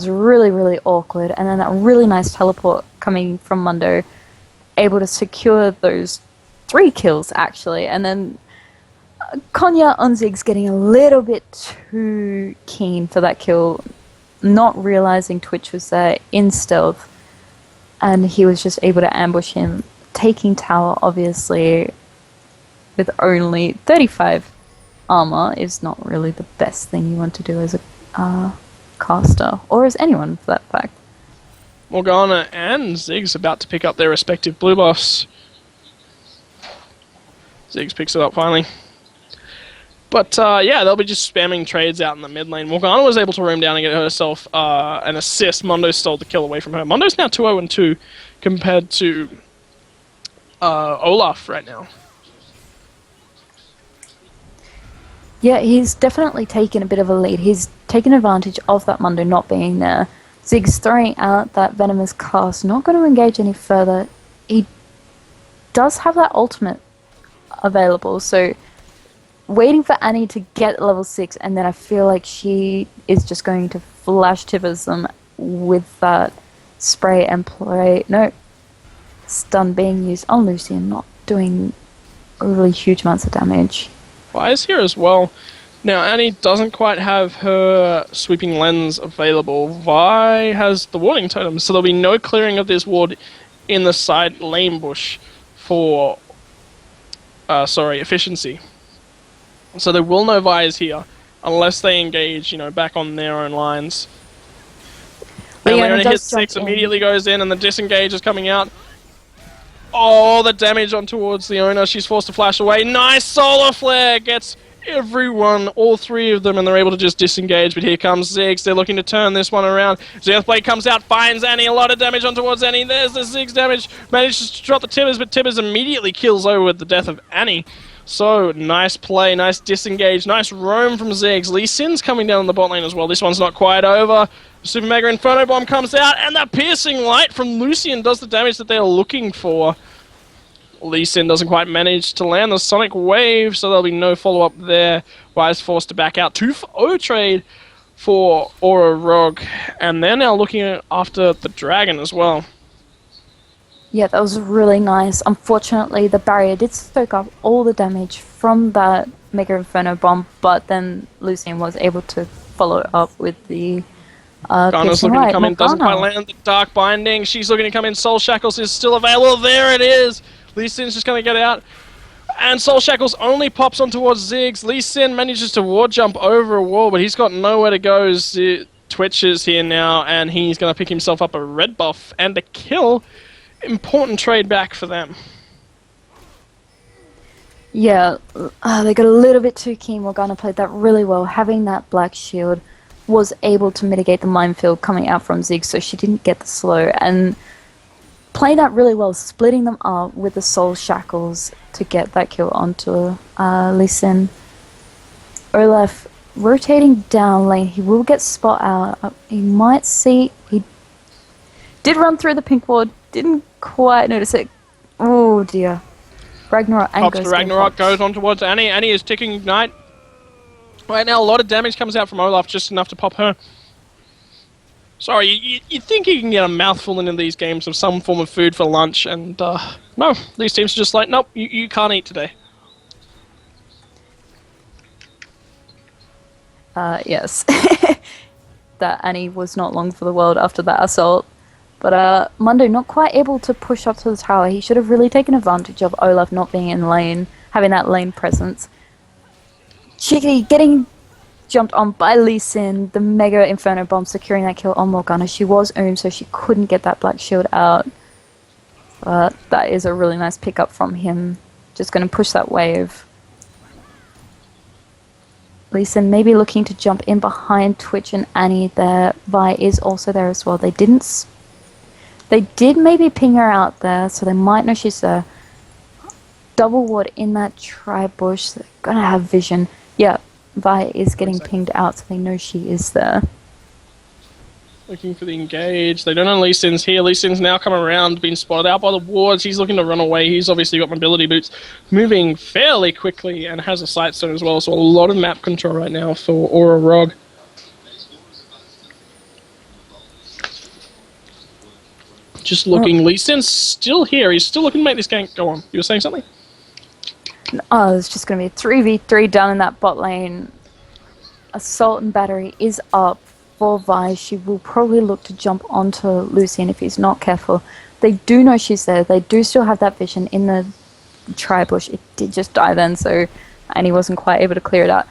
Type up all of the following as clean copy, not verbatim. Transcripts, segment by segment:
was really, really awkward. And then that really nice teleport coming from Mundo, able to secure those 3 kills, actually. And then Konya on Ziggs getting a little bit too keen for that kill, not realizing Twitch was there in stealth. And he was just able to ambush him, taking tower, obviously, with only 35 armor is not really the best thing you want to do as a caster, or as anyone for that fact. Morgana and Ziggs about to pick up their respective blue buffs. Ziggs picks it up finally. But yeah, they'll be just spamming trades out in the mid lane. Morgana was able to roam down and get herself an assist. Mondo stole the kill away from her. Mondo's now 2-0-2 compared to Olaf right now. Yeah, he's definitely taken a bit of a lead. He's taken advantage of that Mundo not being there. Ziggs throwing out that Venomous cast, not going to engage any further. He does have that ultimate available, so waiting for Annie to get level 6, and then I feel like she is just going to flash Tibbers them with that spray and play. No, stun being used on Lucian, not doing really huge amounts of damage. Vi is here as well. Now, Annie doesn't quite have her sweeping lens available. Vi has the warding totem, so there'll be no clearing of this ward in the side lane bush for, efficiency. So there will no Vi's here, unless they engage, back on their own lines. And Leona hits 6, immediately goes in, and the disengage is coming out. Oh, the damage on towards Leona. She's forced to flash away. Nice solar flare! Gets everyone, all 3 of them, and they're able to just disengage. But here comes Ziggs. They're looking to turn this one around. Earthblade comes out, finds Annie. A lot of damage on towards Annie. There's the Ziggs damage. Manages to drop the Tibbers, but Tibbers immediately kills over with the death of Annie. So, nice play, nice disengage, nice roam from Ziggs. Lee Sin's coming down in the bot lane as well. This one's not quite over. Super Mega Inferno Bomb comes out, and the piercing light from Lucian does the damage that they're looking for. Lee Sin doesn't quite manage to land the Sonic Wave, so there'll be no follow-up there. Vi's forced to back out. 2-0 trade for Aura Rog, and they're now looking after the Dragon as well. Yeah, that was really nice. Unfortunately, the barrier did soak up all the damage from that Mega Inferno Bomb, but then Lucian was able to follow up with the Garner's looking to come in, doesn't quite land the Dark Binding. She's looking to come in. Soul Shackles is still available. There it is! Lee Sin's just going to get out. And Soul Shackles only pops on towards Ziggs. Lee Sin manages to ward jump over a wall, but he's got nowhere to go. Twitch is here now, and he's going to pick himself up a red buff and a kill. Important trade back for them. Yeah, they got a little bit too keen. Morgana played that really well. Having that black shield was able to mitigate the minefield coming out from Ziggs, so she didn't get the slow. And playing that really well, splitting them up with the Soul Shackles to get that kill onto Lee Sin. Olaf rotating down lane. He will get spot out. He might see... He did run through the pink ward. Didn't quite notice it. Oh dear. Ragnarok and Ragnarok goes on towards Annie. Annie is ticking Ignite. Right now, a lot of damage comes out from Olaf, just enough to pop her. Sorry, you think you can get a mouthful into these games of some form of food for lunch, and no, these teams are just like, nope, you can't eat today. Yes. That Annie was not long for the world after that assault. But Mundo not quite able to push up to the tower. He should have really taken advantage of Olaf not being in lane, having that lane presence. Chicky getting jumped on by Lee Sin, the Mega Inferno Bomb securing that kill on Morgana. She was owned, so she couldn't get that black shield out. But that is a really nice pickup from him. Just going to push that wave. Lee Sin maybe looking to jump in behind Twitch and Annie there. Vi is also there as well. They did maybe ping her out there, so they might know she's there. Double ward in that tri-bush. They're going to have vision. Yeah, Vi is getting pinged out, so they know she is there. Looking for the engage. They don't know Lee Sin's here. Lee Sin's now come around, been spotted out by the wards. He's looking to run away. He's obviously got mobility boots, moving fairly quickly, and has a sight stone as well, so a lot of map control right now for Aura Rog. Just looking. Lee Sin's still here. He's still looking to make this gank go on. You were saying something? Oh, it's just going to be a 3v3 down in that bot lane. Assault and Battery is up for Vi. She will probably look to jump onto Lucian if he's not careful. They do know she's there. They do still have that vision in the tri-bush. It did just die then, so Annie wasn't quite able to clear it out.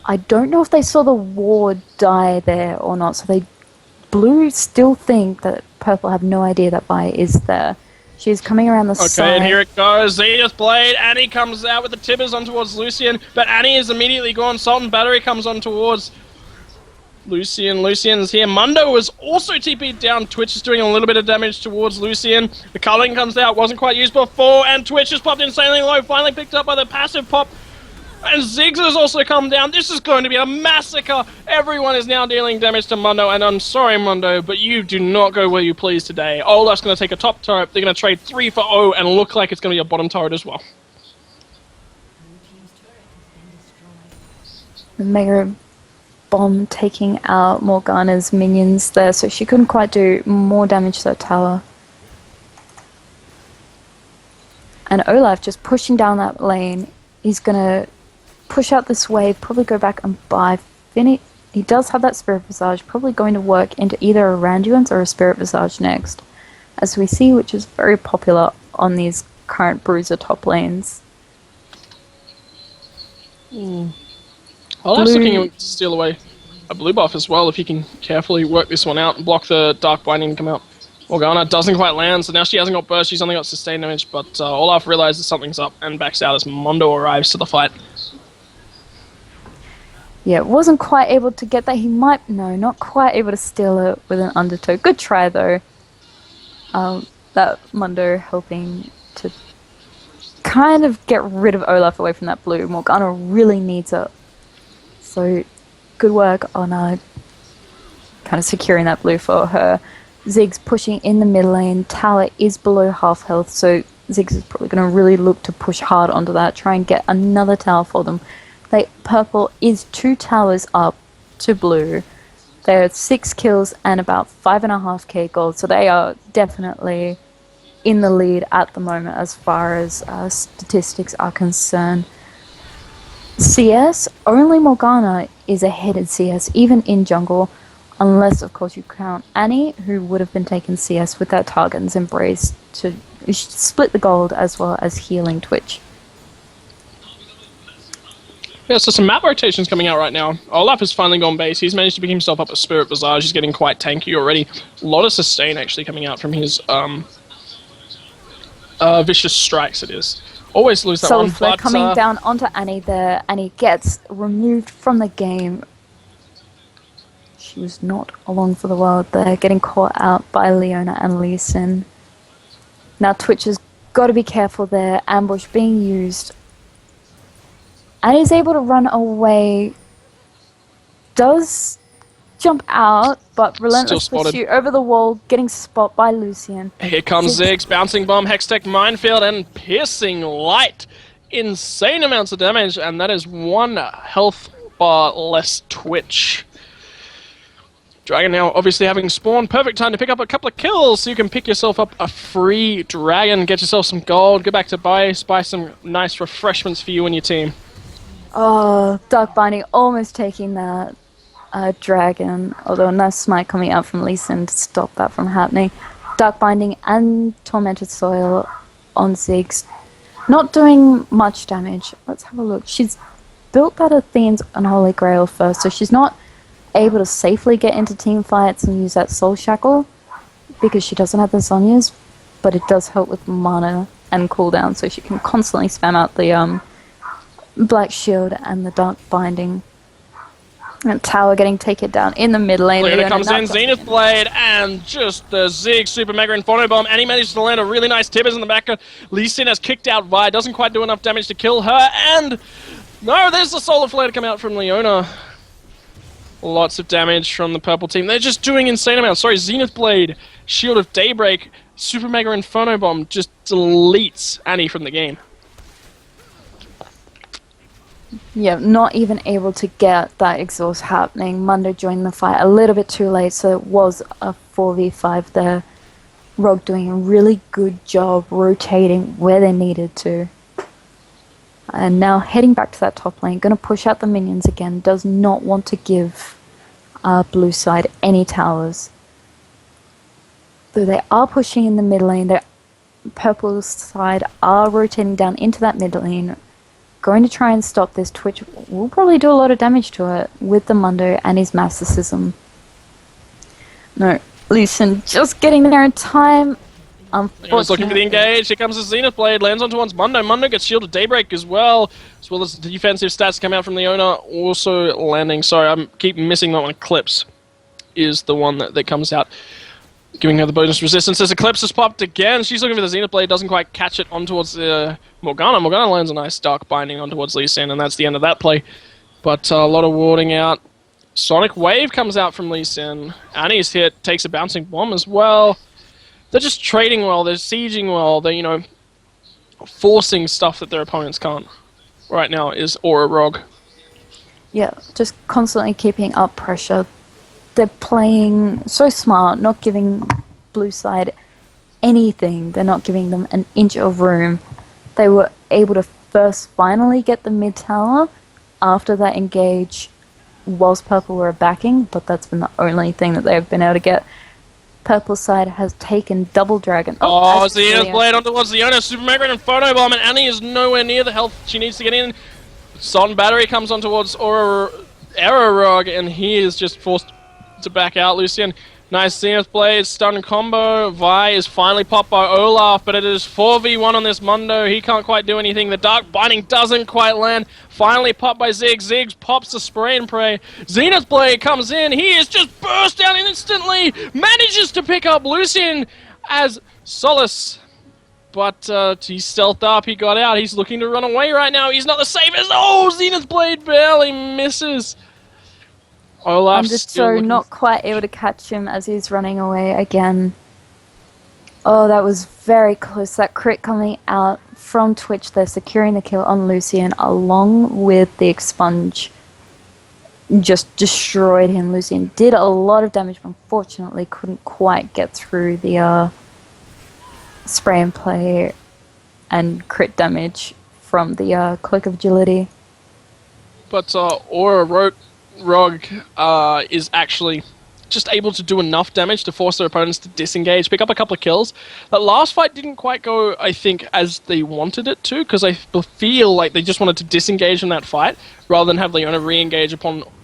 I don't know if they saw the ward die there or not, so Blue still think that Purple have no idea that Vi is there. She's coming around the side. Okay, and here it goes. Zenith Blade. Annie comes out with the tibbers on towards Lucian, but Annie is immediately gone. Salt and Battery comes on towards Lucian. Lucian's here. Mundo was also TP'd down. Twitch is doing a little bit of damage towards Lucian. The culling comes out. Wasn't quite used before, and Twitch has popped insanely low. Finally picked up by the passive pop. And Ziggs has also come down. This is going to be a massacre. Everyone is now dealing damage to Mundo, and I'm sorry, Mundo, but you do not go where you please today. Olaf's going to take a top turret. They're going to trade 3 for 0 and look like it's going to be a bottom turret as well. The Mega Bomb taking out Morgana's minions there, so she couldn't quite do more damage to that tower. And Olaf just pushing down that lane. He's going to push out this wave, probably go back and buy Finny. He does have that Spirit Visage, probably going to work into either a Randuin's or a Spirit Visage next, as we see, which is very popular on these current Bruiser top lanes. Olaf's looking to steal away a blue buff as well, if he can carefully work this one out and block the Dark Binding to come out. Morgana doesn't quite land, so now she hasn't got burst, she's only got sustained damage, but Olaf realizes something's up and backs out as Mondo arrives to the fight. Yeah, wasn't quite able to get that. He might, no, not quite able to steal it with an undertow. Good try though. That Mundo helping to kind of get rid of Olaf away from that blue. Morgana really needs it. So good work on kind of securing that blue for her. Ziggs pushing in the mid lane. Tower is below half health, so Ziggs is probably going to really look to push hard onto that, try and get another tower for them. Purple is 2 towers up to blue. They're at 6 kills and about 5.5k gold, so they are definitely in the lead at the moment as far as statistics are concerned. CS, only Morgana is ahead in CS, even in jungle, unless of course you count Annie, who would have been taking CS with that Target's Embrace to split the gold as well as healing Twitch. Yeah, so some map rotations coming out right now. Olaf has finally gone base. He's managed to pick himself up a Spirit Visage. He's getting quite tanky already. A lot of sustain actually coming out from his Vicious Strikes, it is. Always lose that one, but coming down onto Annie there. Annie gets removed from the game. She was not along for the world there, getting caught out by Leona and Lee Sin. Now Twitch has got to be careful there. Ambush being used. And he's able to run away. Does jump out, but relentless pursuit over the wall, getting spot by Lucian. Here comes Ziggs, Bouncing Bomb, Hextech Minefield, and Piercing Light. Insane amounts of damage, and that is 1 health bar less Twitch. Dragon now obviously having spawned. Perfect time to pick up a couple of kills so you can pick yourself up a free dragon, get yourself some gold, go back to buy some nice refreshments for you and your team. Oh, Dark Binding almost taking that dragon, although a nice smite coming out from Lee Sin to stop that from happening. Dark Binding and Tormented Soil on Ziggs. Not doing much damage. Let's have a look. She's built that Athene's Unholy Grail first, so she's not able to safely get into team fights and use that Soul Shackle because she doesn't have the Zhonya's, but it does help with mana and cooldown, so she can constantly spam out the Black Shield and the Dark Binding. And Tower getting taken down in the mid lane. Leona comes in, Zenith Blade, and just the Zig Super Mega Inferno Bomb, and he manages to land a really nice Tibbers in the back. Lee Sin has kicked out Vi, doesn't quite do enough damage to kill her, and no, there's the Solar Flare to come out from Leona. Lots of damage from the purple team. They're just doing insane amounts. Sorry, Zenith Blade, Shield of Daybreak, Super Mega Inferno Bomb just deletes Annie from the game. Yeah, not even able to get that exhaust happening. Mundo joined the fight a little bit too late, so it was a 4v5 there. Rogue doing a really good job rotating where they needed to. And now heading back to that top lane, going to push out the minions again, does not want to give blue side any towers. Though they are pushing in the mid lane, the purple side are rotating down into that mid lane, going to try and stop this. Twitch will probably do a lot of damage to it with the Mundo and his Masticism. No, Lucian just getting there in time. He's looking for the engage. Here comes the Zenith Blade. Lands onto one's Mundo. Mundo gets shielded Daybreak as well as the defensive stats come out from Leona. Also landing. Sorry, I keep missing that one. Eclipse is the one that comes out, giving her the bonus resistance. As Eclipse has popped again, she's looking for the Zenith Blade. Doesn't quite catch it on towards Morgana. Morgana lands a nice Dark Binding on towards Lee Sin, and that's the end of that play. But a lot of warding out. Sonic Wave comes out from Lee Sin. Annie's hit, takes a Bouncing Bomb as well. They're just trading well, they're sieging well, they're, forcing stuff that their opponents can't. Right now is Aura Rogue. Yeah, just constantly keeping up pressure. They're playing so smart, not giving blue side anything. They're not giving them an inch of room. They were able to first finally get the mid tower after that engage whilst purple were backing, but that's been the only thing that they've been able to get. Purple side has taken double dragon. Oh, Zenith Blade on towards Leona. Super Mega and Photobomb, and Annie is nowhere near the health she needs to get in. Son Battery comes on towards Rogue, and he is just forced to back out. Lucian, nice Zenith Blade, stun combo. Vi is finally popped by Olaf, but it is 4v1 on this Mundo. He can't quite do anything. The Dark Binding doesn't quite land. Finally popped by Ziggs. Ziggs pops the Spray and Pray. Zenith Blade comes in. He is just burst down instantly. Manages to pick up Lucian as Solace. But he stealthed up. He got out. He's looking to run away right now. He's not the safest. Oh, Zenith Blade barely misses. Olaf so not quite able to catch him as he's running away again. Oh, that was very close. That crit coming out from Twitch. They're securing the kill on Lucian along with the expunge. Just destroyed him. Lucian did a lot of damage, but unfortunately couldn't quite get through the spray and play and crit damage from the Cloak of Agility. But Aura Rogue is actually just able to do enough damage to force their opponents to disengage, pick up a couple of kills. That last fight didn't quite go, I think, as they wanted it to, because I feel like they just wanted to disengage from that fight rather than have Leona re-engage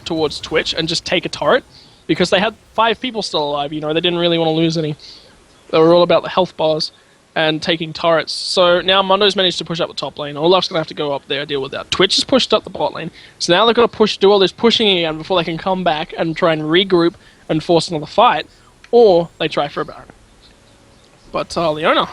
towards Twitch and just take a turret, because they had 5 people still alive, they didn't really want to lose any. They were all about the health bars and taking turrets. So now Mundo's managed to push up the top lane. Olaf's going to have to go up there, deal with that. Twitch has pushed up the bot lane. So now they've got to do all this pushing again before they can come back and try and regroup and force another fight. Or they try for a Baron. But Leona,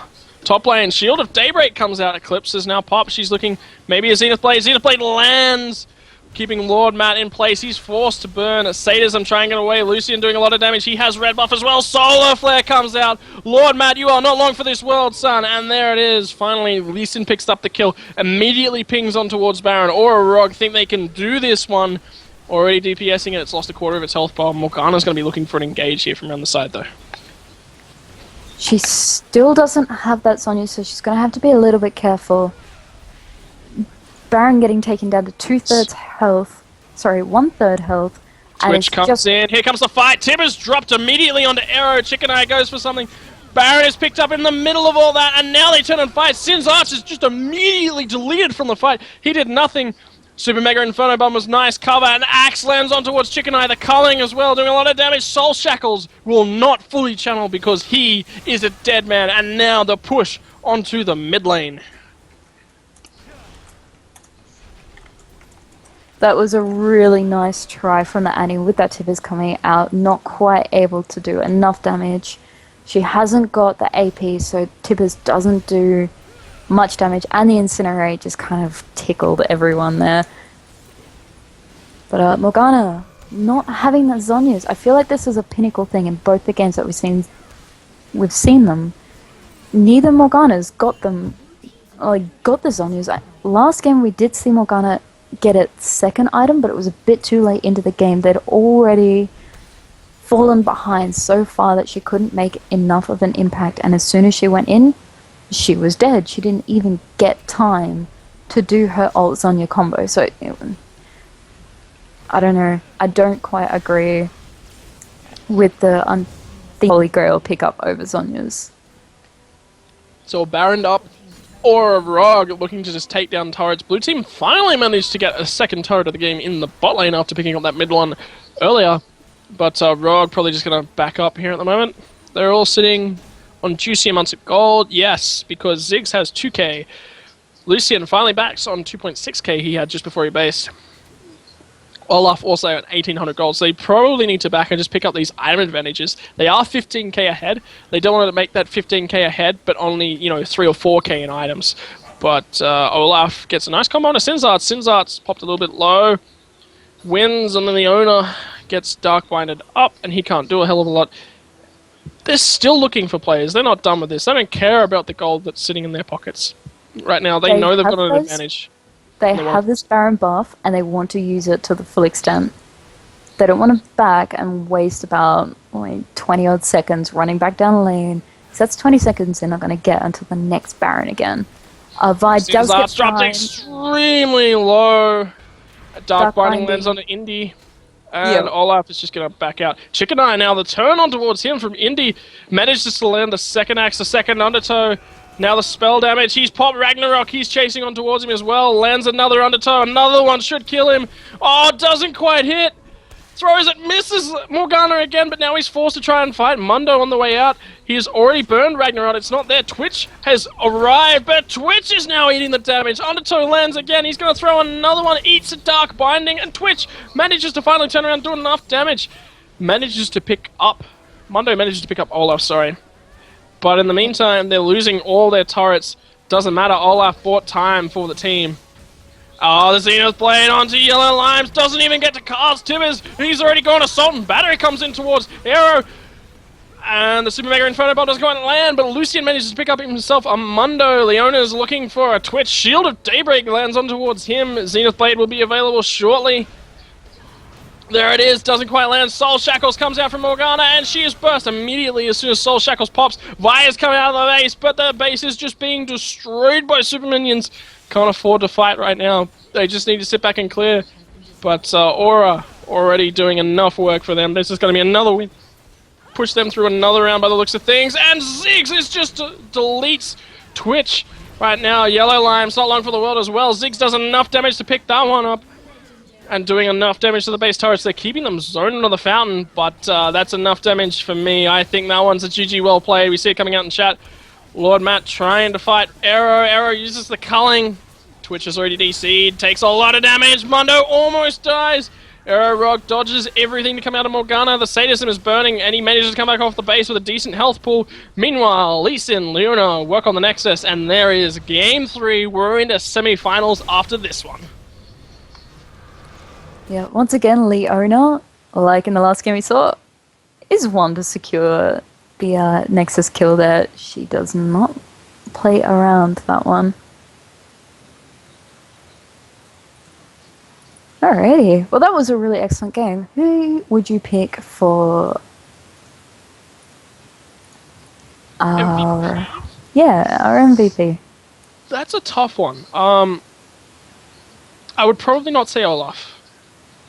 top lane, Shield of Daybreak comes out. Eclipse is now popped. She's looking maybe a Zenith Blade. Zenith Blade lands, keeping Lord Matt in place. He's forced to burn. Sadism trying to get away. Lucian doing a lot of damage. He has red buff as well. Solar Flare comes out. Lord Matt, you are not long for this world, son. And there it is. Finally, Lucian picks up the kill. Immediately pings on towards Baron. Aura Rogue think they can do this one. Already DPSing it. It's lost a quarter of its health bar. Morgana's going to be looking for an engage here from around the side, though. She still doesn't have that Sonya, so she's going to have to be a little bit careful. Baron getting taken down to 2/3 health. Sorry, 1/3 health. Twitch comes in. Here comes the fight. Tibbers dropped immediately onto Arrow. Chicken Eye goes for something. Baron is picked up in the middle of all that, and now they turn and fight. Sin's Arch is just immediately deleted from the fight. He did nothing. Super Mega Inferno Bomb was nice cover, and Axe lands on towards Chicken Eye. The culling as well, doing a lot of damage. Soul Shackles will not fully channel because he is a dead man, and now the push onto the mid lane. That was a really nice try from the Annie with that Tibbers coming out, not quite able to do enough damage. She hasn't got the AP, so Tibbers doesn't do much damage, and the Incinerate just kind of tickled everyone there. But Morgana, not having that Zhonya's, I feel like this is a pinnacle thing in both the games that we've seen them. Neither Morgana's got them, got the Zhonya's. Last game we did see Morgana get its second item, but it was a bit too late into the game. They'd already fallen behind so far that she couldn't make enough of an impact, and as soon as she went in, she was dead. She didn't even get time to do her ult Zonya combo. So I don't know. I don't quite agree with the Holy Grail pickup over Zonya's. So Baron up, or a Rogue looking to just take down turrets. Blue team finally managed to get a second turret of the game in the bot lane after picking up that mid one earlier. But Rogue probably just going to back up here at the moment. They're all sitting on juicy amounts of gold. Yes, because Ziggs has 2k. Lucian finally backs on 2.6k he had just before he based. Olaf also at 1800 gold, so they probably need to back and just pick up these item advantages. They are 15k ahead. They don't want to make that 15k ahead, but only, 3 or 4k in items. But Olaf gets a nice combo on a Sinzart. Sinzart's popped a little bit low. Wins, and then the owner gets Dark Binded up, and he can't do a hell of a lot. They're still looking for players. They're not done with this. They don't care about the gold that's sitting in their pockets. Right now, they know they've got an advantage. They have this Baron buff, and they want to use it to the full extent. They don't want to back and waste about 20-odd seconds running back down the lane. So that's 20 seconds they're not going to get until the next Baron again. Vi does get dropped extremely low. Dark Binding lands on Indy. And Olaf is just going to back out. Chicken Eye now, the turn on towards him from Indy. Manages to land the second axe, the second undertow. Now the spell damage. He's popped Ragnarok. He's chasing on towards him as well. Lands another undertow. Another one should kill him. Oh, doesn't quite hit. Throws it, misses Morgana again, but now he's forced to try and fight Mundo on the way out. He has already burned Ragnarok. It's not there. Twitch has arrived, but Twitch is now eating the damage. Undertow lands again. He's going to throw another one. Eats a Dark Binding, and Twitch manages to finally turn around and do enough damage. Manages to pick up... Mundo manages to pick up Olaf, sorry. But in the meantime, they're losing all their turrets. Doesn't matter. Olaf bought time for the team. Oh, the Xenos blade onto Yellow Limes. Doesn't even get to cast Tibbers. He's already gone. Assault and Battery comes in towards Arrow. And the Super Mega Inferno Ball doesn't go out and land, but Lucian manages to pick up himself a Mundo. Leona's looking for a Twitch. Shield of Daybreak lands on towards him. Zenith Blade will be available shortly. There it is, doesn't quite land. Soul Shackles comes out from Morgana, and she is burst immediately as soon as Soul Shackles pops. Vi's coming out of the base, but the base is just being destroyed by super minions. Can't afford to fight right now. They just need to sit back and clear. But Aura already doing enough work for them. This is going to be another win. Push them through another round by the looks of things. And Ziggs is just deletes Twitch right now. Yellow Lime's not long for the world as well. Ziggs does enough damage to pick that one up. And doing enough damage to the base turrets. They're keeping them zoned into the fountain, but that's enough damage for me. I think that one's a GG well played. We see it coming out in chat. Lord Matt trying to fight Arrow. Arrow uses the culling. Twitch is already DC'd. Takes a lot of damage. Mundo almost dies. Arrow Rock dodges everything to come out of Morgana. The Sadism is burning, and he manages to come back off the base with a decent health pool. Meanwhile, Lee Sin, Leona work on the Nexus, and there is Game 3. We're into semi-finals after this one. Yeah, once again, Leona, like in the last game we saw, is one to secure the Nexus kill there. She does not play around that one. Alrighty, well that was a really excellent game. Who would you pick for our MVP? That's a tough one. I would probably not say Olaf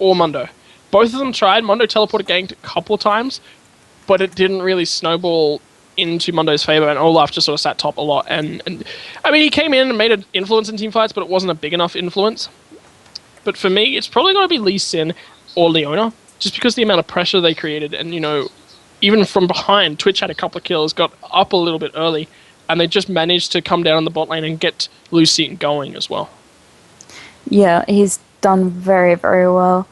or Mundo. Both of them tried. Mundo teleported ganked a couple of times, but it didn't really snowball into Mundo's favor, and Olaf just sort of sat top a lot. And I mean, he came in and made an influence in teamfights, but it wasn't a big enough influence. But for me, it's probably going to be Lee Sin or Leona, just because the amount of pressure they created. And, even from behind, Twitch had a couple of kills, got up a little bit early, and they just managed to come down in the bot lane and get Lucian going as well. Yeah, he's done very, very well.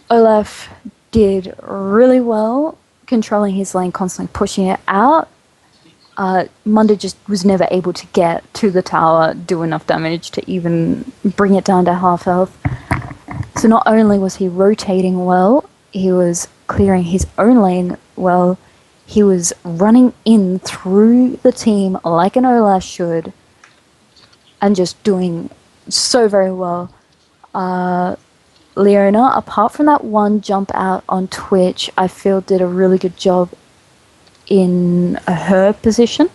Olaf did really well controlling his lane, constantly pushing it out. Mundo just was never able to get to the tower, do enough damage to even bring it down to half health. So not only was he rotating well, he was clearing his own lane well, he was running in through the team like an Olaf should, and just doing so very well. Leona, apart from that one jump out on Twitch, I feel did a really good job in her position.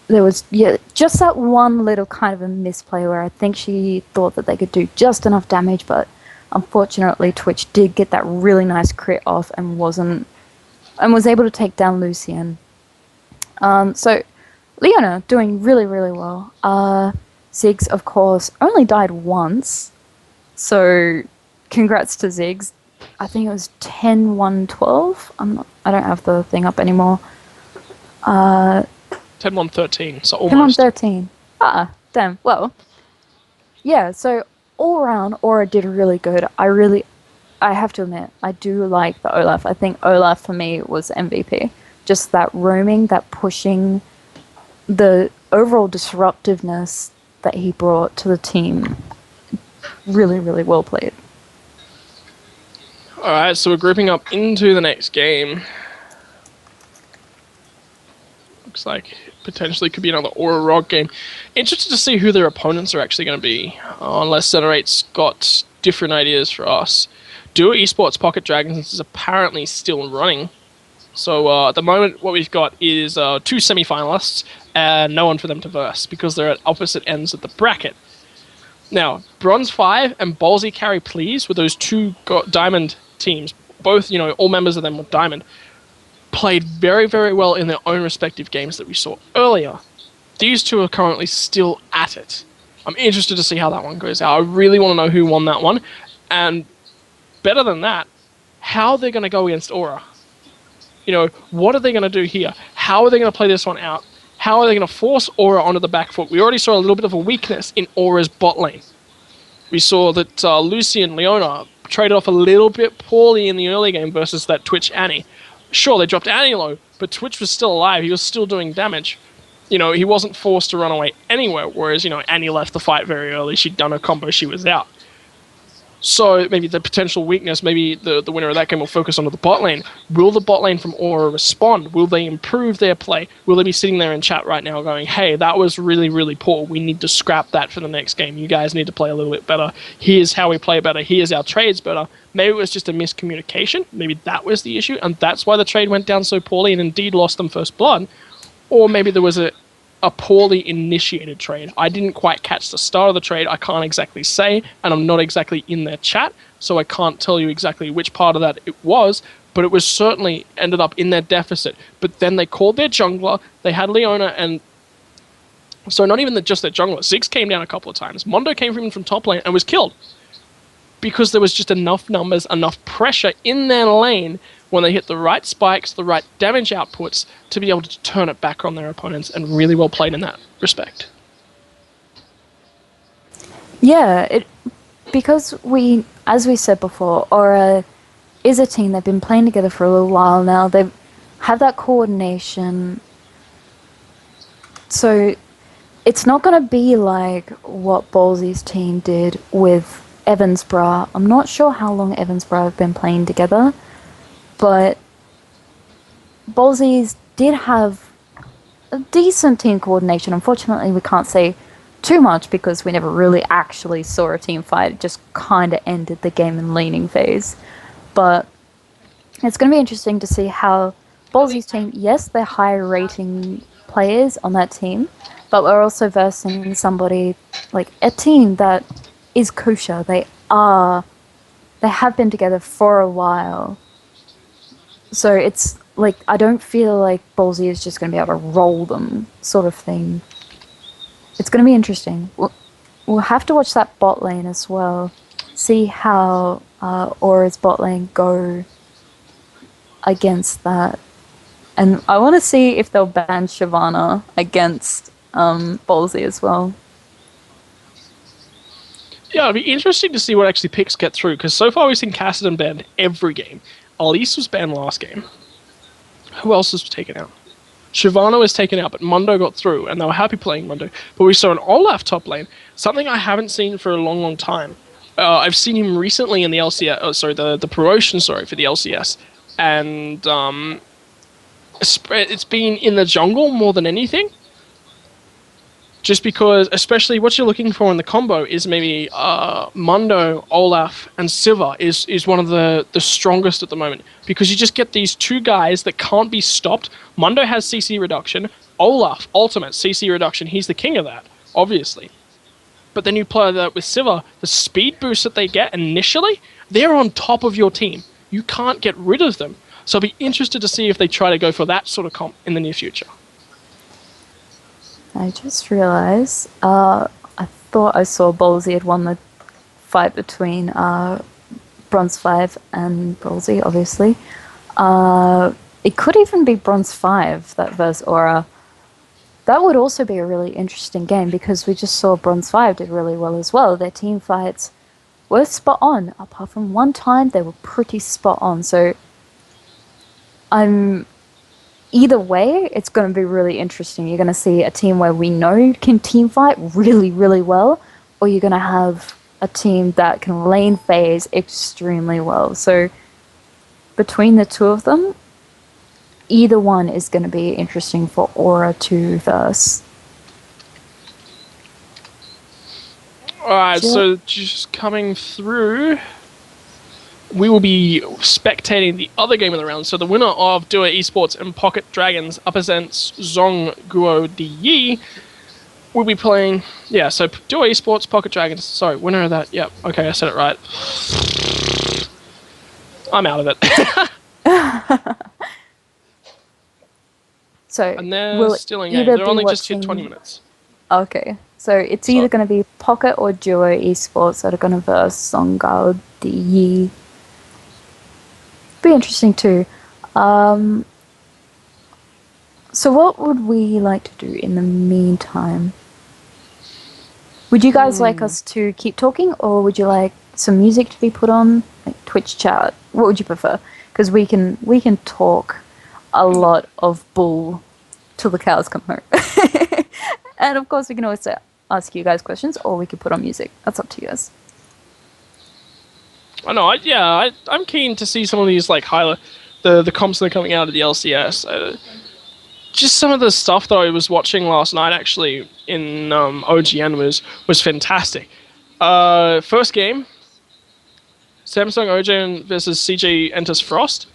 There was just that one little kind of a misplay where I think she thought that they could do just enough damage, but unfortunately Twitch did get that really nice crit off and was able to take down Lucian. So Leona doing really, really well. Ziggs, of course, only died once, so congrats to Ziggs. I think it was 10-1-12. I don't have the thing up anymore. 10-1-13, so almost. 10-1-13. Damn. Well, yeah, so all around, Aura did really good. I have to admit, I do like the Olaf. I think Olaf, for me, was MVP. Just that roaming, that pushing, the overall disruptiveness that he brought to the team. Really, really well played. Alright, so we're grouping up into the next game. Looks like potentially could be another Aura Rock game. Interested to see who their opponents are actually going to be, unless Center 8's got different ideas for us. Duo Esports Pocket Dragons is apparently still running. So at the moment, what we've got is 2 semi-finalists and no one for them to verse because they're at opposite ends of the bracket. Now, Bronze 5 and Ballsy Carry Please were those 2 Diamond teams. Both, all members of them were Diamond. Played very, very well in their own respective games that we saw earlier. These 2 are currently still at it. I'm interested to see how that one goes out. I really want to know who won that one. And better than that, how they're going to go against Aura. What are they going to do here? How are they going to play this one out? How are they going to force Aura onto the back foot? We already saw a little bit of a weakness in Aura's bot lane. We saw that Lucy and Leona traded off a little bit poorly in the early game versus that Twitch Annie. Sure, they dropped Annie low, but Twitch was still alive. He was still doing damage. He wasn't forced to run away anywhere, whereas, Annie left the fight very early. She'd done her combo, she was out. So maybe the potential weakness, maybe the winner of that game will focus onto the bot lane. Will the bot lane from Aura respond? Will they improve their play? Will they be sitting there in chat right now going, hey, that was really, really poor. We need to scrap that for the next game. You guys need to play a little bit better. Here's how we play better. Here's our trades better. Maybe it was just a miscommunication. Maybe that was the issue, and that's why the trade went down so poorly and indeed lost them first blood. Or maybe there was a poorly initiated trade. I didn't quite catch the start of the trade. I can't exactly say, and I'm not exactly in their chat, so I can't tell you exactly which part of that it was, but it was certainly ended up in their deficit. But then they called their jungler, they had Leona, and so not even just their jungler. Ziggs came down a couple of times. Mondo came from top lane and was killed because there was just enough numbers, enough pressure in their lane when they hit the right spikes, the right damage outputs, to be able to turn it back on their opponents, and really well played in that respect. Yeah, because as we said before, Aura is a team. They've been playing together for a little while now. They have that coordination. So it's not going to be like what Ballsy's team did with Evansborough. I'm not sure how long Evansborough have been playing together, but Ballsy's did have a decent team coordination. Unfortunately, we can't say too much because we never really actually saw a team fight. It just kind of ended the game in laning phase. But it's going to be interesting to see how Ballsy's team, yes, they're higher rating players on that team, but we're also versing somebody like a team that is kosher. They have been together for a while. So it's like, I don't feel like Ballsy is just going to be able to roll them, sort of thing. It's going to be interesting. We'll have to watch that bot lane as well. See how Aura's bot lane go against that. And I want to see if they'll ban Shyvana against Ballsy as well. Yeah, it'll be interesting to see what actually picks get through, because so far we've seen Cassidy banned every game. Elise was banned last game. Who else was taken out? Shyvana was taken out, but Mondo got through, and they were happy playing Mondo. But we saw an Olaf top lane, something I haven't seen for a long, long time. I've seen him recently in the LCS, the promotion, for the LCS, and it's been in the jungle more than anything. Just because, especially what you're looking for in the combo is maybe Mundo, Olaf, and Siva is one of the strongest at the moment. Because you just get these two guys that can't be stopped. Mundo has CC reduction. Olaf, ultimate CC reduction. He's the king of that, obviously. But then you play that with Siva, the speed boost that they get initially, they're on top of your team. You can't get rid of them. So I'll be interested to see if they try to go for that sort of comp in the near future. I just realized, I thought I saw Ballsy had won the fight between Bronze 5 and Ballsy, obviously. It could even be Bronze 5 that versus Aura. That would also be a really interesting game because we just saw Bronze 5 did really well as well. Their team fights were spot on. Apart from one time, they were pretty spot on. So either way, it's going to be really interesting. You're going to see a team where we know can team fight really, really well, or you're going to have a team that can lane phase extremely well. So between the two of them, either one is going to be interesting for Aura to verse. Alright, so just coming through, we will be spectating the other game of the round. So the winner of Duo Esports and Pocket Dragons up against Zong Guo Di will be playing... Yeah, so Duo Esports, Pocket Dragons. Sorry, winner of that. Yep, okay, I said it right. I'm out of it. So and they're still in game. They're only just hit 20 minutes. Okay, so it's either going to be Pocket or Duo Esports that are going to verse Zong Guo Di. Be interesting too. So what would we like to do in the meantime? Would you guys like us to keep talking, or would you like some music to be put on, like Twitch chat? What would you prefer? Because we can talk a lot of bull till the cows come home. And of course we can always ask you guys questions, or we could put on music. That's up to you guys. I know, I'm keen to see some of these, like, the comps that are coming out of the LCS. Just some of the stuff that I was watching last night, actually, in OGN was fantastic. First game, Samsung OGN versus CJ enters Frost.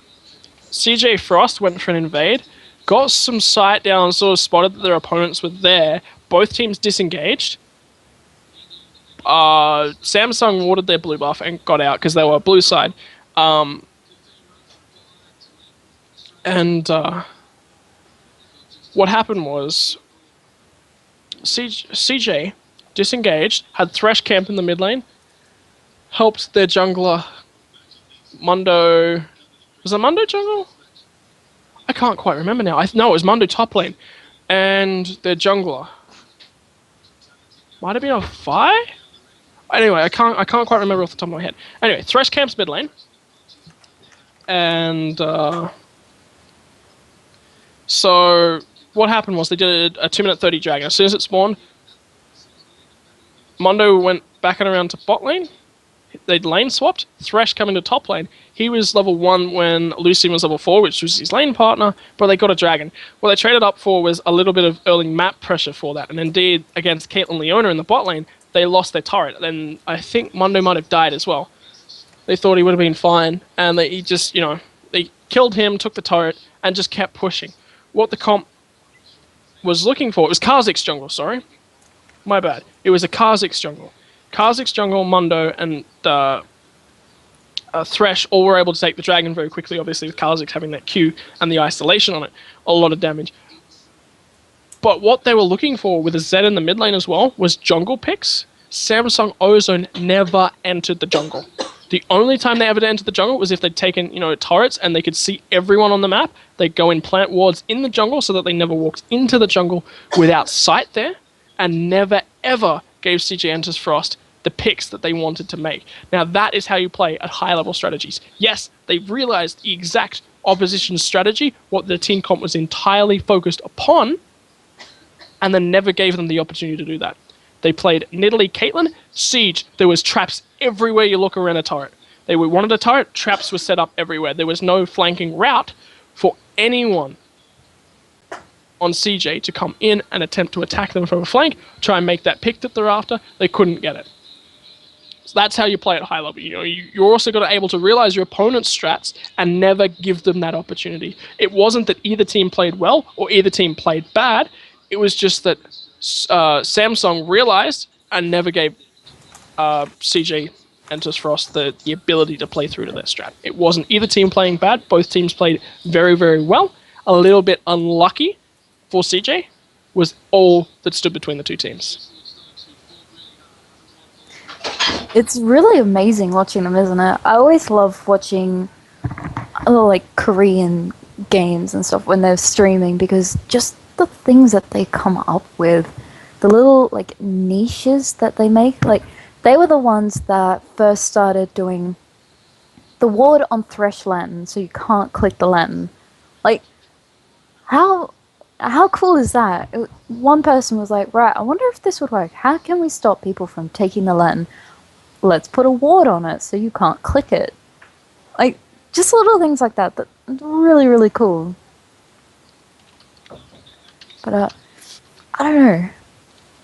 CJ Frost went for an invade, got some sight down, sort of spotted that their opponents were there. Both teams disengaged. Samsung watered their blue buff and got out because they were blue side. What happened was CJ disengaged, had Thresh camp in the mid lane, helped their jungler Mundo. Was it Mundo jungle? I can't quite remember now. No, it was Mundo top lane, and their jungler might have been a Fi. Anyway, I can't quite remember off the top of my head. Anyway, Thresh camps mid lane, and so what happened was they did a 2-minute 30 dragon. As soon as it spawned, Mondo went back and around to bot lane. They'd lane swapped. Thresh coming to top lane. He was level 1 when Lucian was level 4, which was his lane partner, but they got a dragon. What they traded up for was a little bit of early map pressure for that, and indeed, against Caitlyn Leona in the bot lane, they lost their turret. Then I think Mondo might have died as well. They thought he would have been fine, and they just, they killed him, took the turret, and just kept pushing. What the comp was looking for, it was Kha'Zix jungle, sorry. My bad. It was a Kha'Zix jungle. Kha'Zix jungle, Mundo, and Thresh all were able to take the dragon very quickly, obviously with Kha'Zix having that Q and the isolation on it. A lot of damage. But what they were looking for with a Zed in the mid lane as well was jungle picks. Samsung Ozone never entered the jungle. The only time they ever entered the jungle was if they'd taken, turrets and they could see everyone on the map. They'd go and plant wards in the jungle so that they never walked into the jungle without sight there, and never ever gave CJ Enters Frost the picks that they wanted to make. Now that is how you play at high level strategies. Yes, they've realized the exact opposition strategy, what the team comp was entirely focused upon, and then never gave them the opportunity to do that. They played Nidalee Caitlyn, Siege. There was traps everywhere you look around a turret. They wanted a turret, traps were set up everywhere. There was no flanking route for anyone. on CJ to come in and attempt to attack them from a flank, try and make that pick that they're after. They couldn't get it. So that's how you play at high level. You know, you're also got to able to realize your opponent's strats and never give them that opportunity. It wasn't that either team played well or either team played bad. It was just that Samsung realized and never gave CJ and Frost the ability to play through to their strat. It wasn't either team playing bad. Both teams played very, very well. A little bit unlucky for CJ was all that stood between the two teams. It's really amazing watching them, isn't it? I always love watching like Korean games and stuff when they're streaming, because just the things that they come up with, the little like niches that they make, like they were the ones that first started doing the ward on Thresh Lantern so you can't click the lantern. Like, how cool is that? One person was like, right, I wonder if this would work. How can we stop people from taking the lantern? Let's put a ward on it so you can't click it. Like, just little things like that. That's really, really cool. But, I don't know.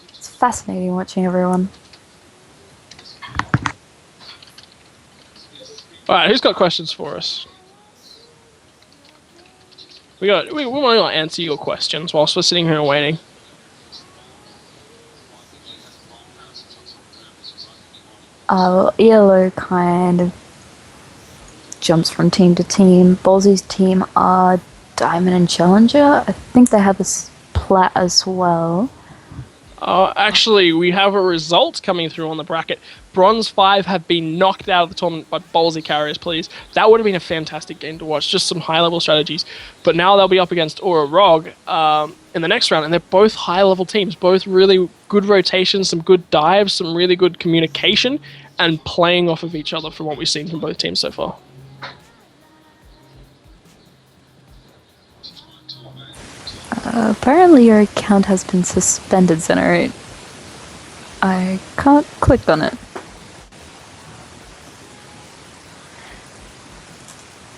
It's fascinating watching everyone. Alright, who's got questions for us? We want to answer your questions whilst we're sitting here waiting. ELO kind of jumps from team to team. Ballsy's team are Diamond and Challenger. I think they have a plat as well. Actually, we have a result coming through on the bracket. Bronze 5 have been knocked out of the tournament by Ballsy Carriers, please. That would have been a fantastic game to watch, just some high-level strategies. But now they'll be up against Aura Rog in the next round, and they're both high-level teams, both really good rotations, some good dives, some really good communication, and playing off of each other from what we've seen from both teams so far. Apparently your account has been suspended, Zenerate. I can't click on it.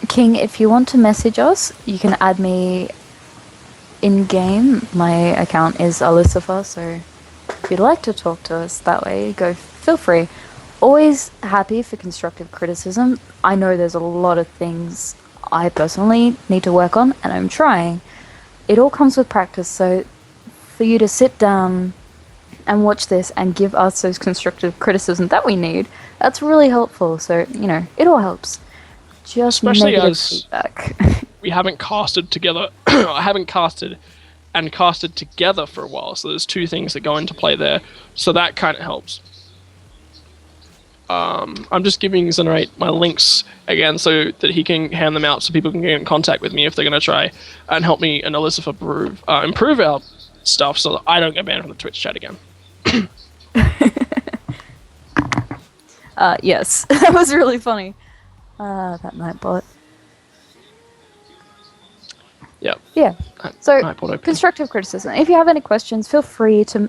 King, if you want to message us, you can add me in-game. My account is Alyssifer, so if you'd like to talk to us that way, feel free. Always happy for constructive criticism. I know there's a lot of things I personally need to work on, and I'm trying. It all comes with practice, so for you to sit down and watch this and give us those constructive criticism that we need, that's really helpful. So, you know, it all helps. Just especially negative as feedback. We haven't casted together. I haven't casted and casted together for a while, so there's two things that go into play there. So that kind of helps. I'm just giving Zenerate my links again so that he can hand them out so people can get in contact with me if they're going to try and help me and Alyssa improve our stuff so that I don't get banned from the Twitch chat again. Yes, that was really funny. That Nightbot. Yep. Yeah. So, Nightbot constructive criticism. If you have any questions, feel free to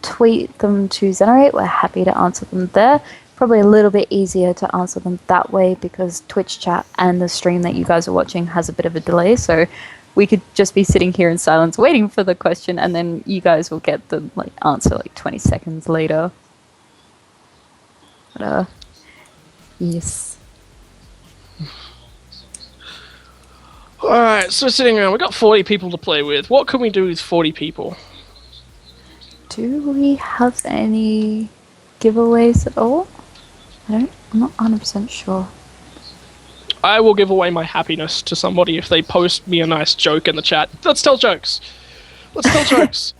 tweet them to Zenerate. We're happy to answer them there. Probably a little bit easier to answer them that way because Twitch chat and the stream that you guys are watching has a bit of a delay, so we could just be sitting here in silence waiting for the question, and then you guys will get the answer 20 seconds later. But yes. Alright, so sitting around, we've got 40 people to play with. What can we do with 40 people? Do we have any giveaways at all? I'm not 100% sure. I will give away my happiness to somebody if they post me a nice joke in the chat. Let's tell jokes. Let's tell jokes.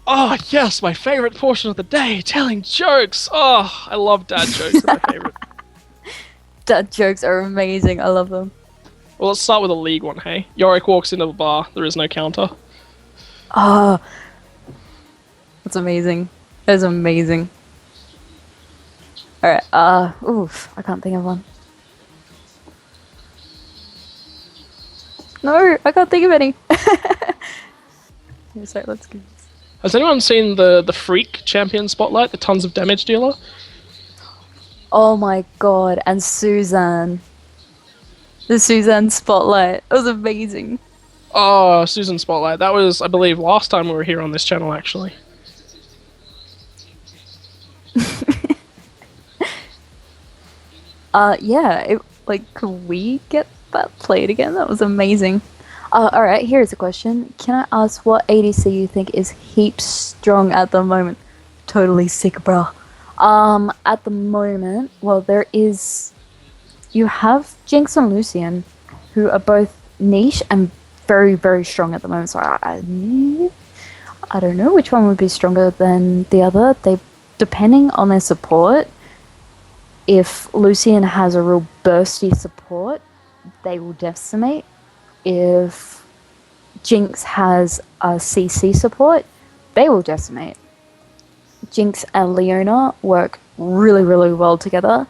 Oh, yes, my favorite portion of the day, telling jokes. Oh, I love dad jokes. They're my favorite. Dad jokes are amazing. I love them. Well, let's start with a league one, hey? Yorick walks into the bar. There is no counter. Oh, that's amazing. That's amazing. Alright, oof, I can't think of one. No, I can't think of any. Sorry, let's go. Has anyone seen the Freak Champion Spotlight, the tons of damage dealer? Oh my god, and Suzanne. The Suzanne Spotlight. It was amazing. Oh, Susan Spotlight. That was, I believe, last time we were here on this channel, actually. Yeah, could we get that played again? That was amazing. Alright, here's a question. Can I ask what ADC you think is heaps strong at the moment? Totally sick, bro. At the moment, well, you have Jinx and Lucian, who are both niche and very, very strong at the moment. So I don't know which one would be stronger than the other. Depending on their support, if Lucian has a real bursty support, they will decimate. If Jinx has a CC support, they will decimate. Jinx and Leona work really, really well together.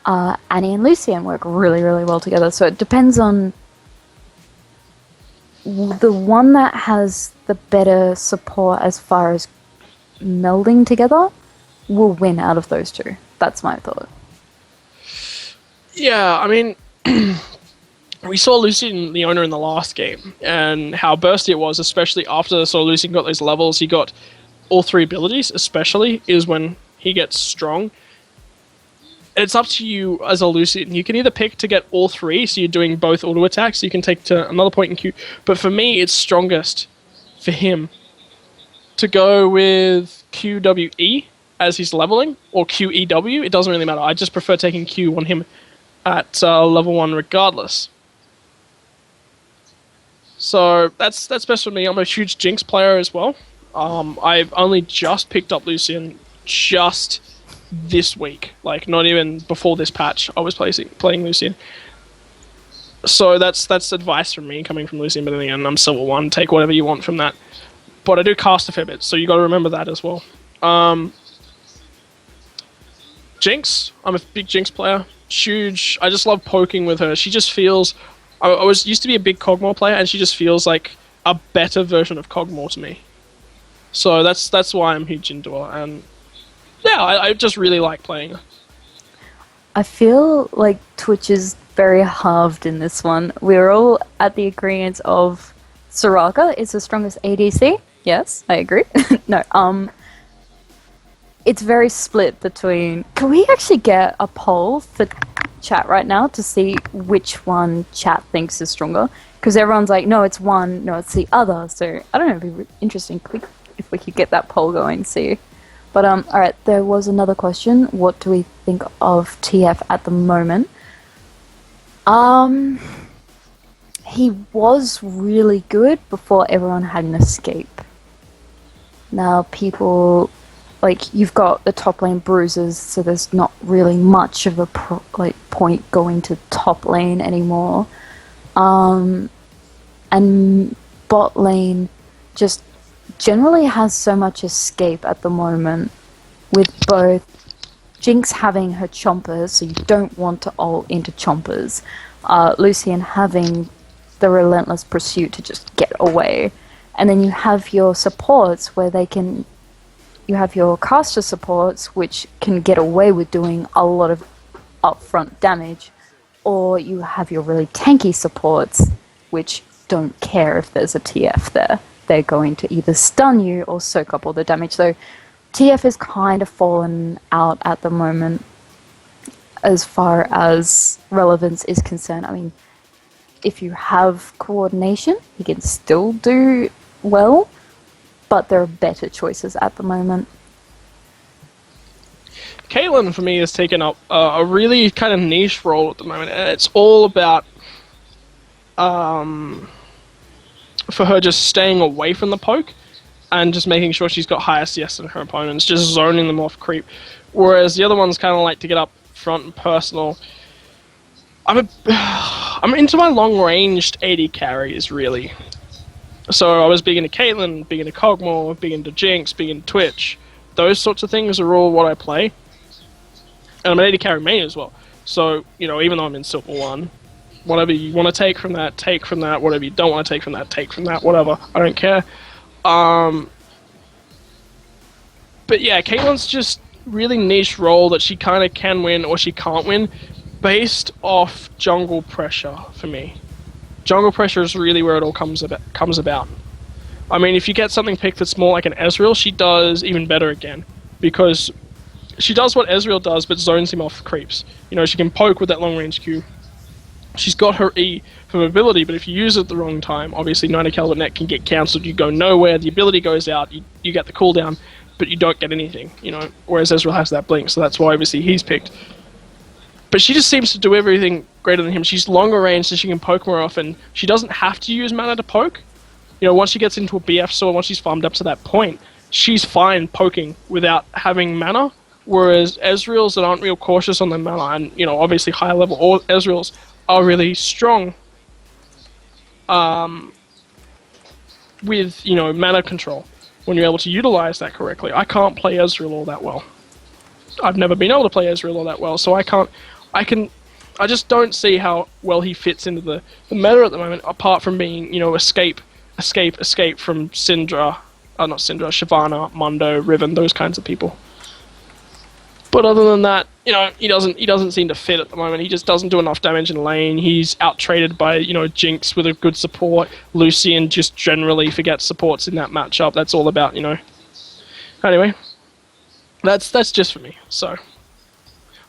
Annie and Lucian work really, really well together. So it depends on the one that has the better support as far as melding together will win out of those two. That's my thought. Yeah, I mean, we saw Lucian and Leona in the last game, and how bursty it was, especially after Lucian got those levels. He got all three abilities, especially, is when he gets strong. It's up to you as a Lucian. You can either pick to get all three, so you're doing both auto attacks, so you can take to another point in Q. But for me, it's strongest for him to go with QWE as he's leveling, or QEW. It doesn't really matter. I just prefer taking Q on him at level 1 regardless. So that's best for me. I'm a huge Jinx player as well. I've only just picked up Lucian just this week. Like, not even before this patch, I was playing Lucian. So that's advice from me coming from Lucian, but then again, I'm Silver 1. Take whatever you want from that. But I do cast a fair bit, so you got to remember that as well. Jinx, I'm a big Jinx player. Huge. I just love poking with her. She just feels... I used to be a big Kog'Maw player, and she just feels like a better version of Kog'Maw to me. So that's why I'm huge into her, and yeah, I just really like playing her. I feel like Twitch is very halved in this one. We're all at the agreement of Soraka is the strongest ADC. Yes, I agree. No, it's very split between... Can we actually get a poll for chat right now to see which one chat thinks is stronger? Because everyone's like, no, it's one, no, it's the other. So, I don't know, it'd be interesting if we could get that poll going, see. But, alright, there was another question. What do we think of TF at the moment? He was really good before everyone had an escape. Now, people... Like, you've got the top lane bruisers, so there's not really much of a point going to top lane anymore. And bot lane just generally has so much escape at the moment, with both Jinx having her chompers, so you don't want to ult into chompers, Lucian having the relentless pursuit to just get away, and then you have your supports where you have your caster supports, which can get away with doing a lot of upfront damage, or you have your really tanky supports, which don't care if there's a TF there. They're going to either stun you or soak up all the damage. So TF is kind of fallen out at the moment as far as relevance is concerned. I mean, if you have coordination, you can still do well, but there are better choices at the moment. Caitlyn, for me, has taken up a really kind of niche role at the moment. It's all about, for her, just staying away from the poke and just making sure she's got higher CS than her opponents, just zoning them off creep. Whereas the other ones kind of like to get up front and personal. I'm into my long-ranged AD carries, really. So I was big into Caitlyn, big into Kog'Maw, big into Jinx, big into Twitch. Those sorts of things are all what I play. And I'm an AD carry main as well. So, you know, even though I'm in Silver 1, whatever you want to take from that, take from that. Whatever you don't want to take from that, take from that. Whatever. I don't care. But yeah, Caitlyn's just really niche role that she kind of can win or she can't win based off jungle pressure for me. jungle pressure is really where it all comes about. I mean, if you get something picked that's more like an Ezreal, she does even better again. Because she does what Ezreal does, but zones him off creeps. You know, she can poke with that long-range Q. She's got her E for mobility, but if you use it at the wrong time, obviously 90 caliber net can get cancelled, you go nowhere, the ability goes out, you get the cooldown, but you don't get anything, you know, whereas Ezreal has that blink, so that's why obviously he's picked. But she just seems to do everything greater than him. She's longer range, so she can poke more often. She doesn't have to use mana to poke. You know, once she gets into a BF sword, once she's farmed up to that point, she's fine poking without having mana, whereas Ezreals that aren't real cautious on their mana, and, you know, obviously higher level or Ezreals are really strong with, you know, mana control when you're able to utilize that correctly. I can't play Ezreal all that well. I've never been able to play Ezreal all that well, so I just don't see how well he fits into the meta at the moment, apart from being, you know, escape from Syndra, not Syndra, Shyvana, Mundo, Riven, those kinds of people. But other than that, you know, he doesn't seem to fit at the moment. He just doesn't do enough damage in lane. He's out-traded by, you know, Jinx with a good support. Lucian just generally forgets supports in that matchup. That's all about, you know. Anyway, that's just for me. So, all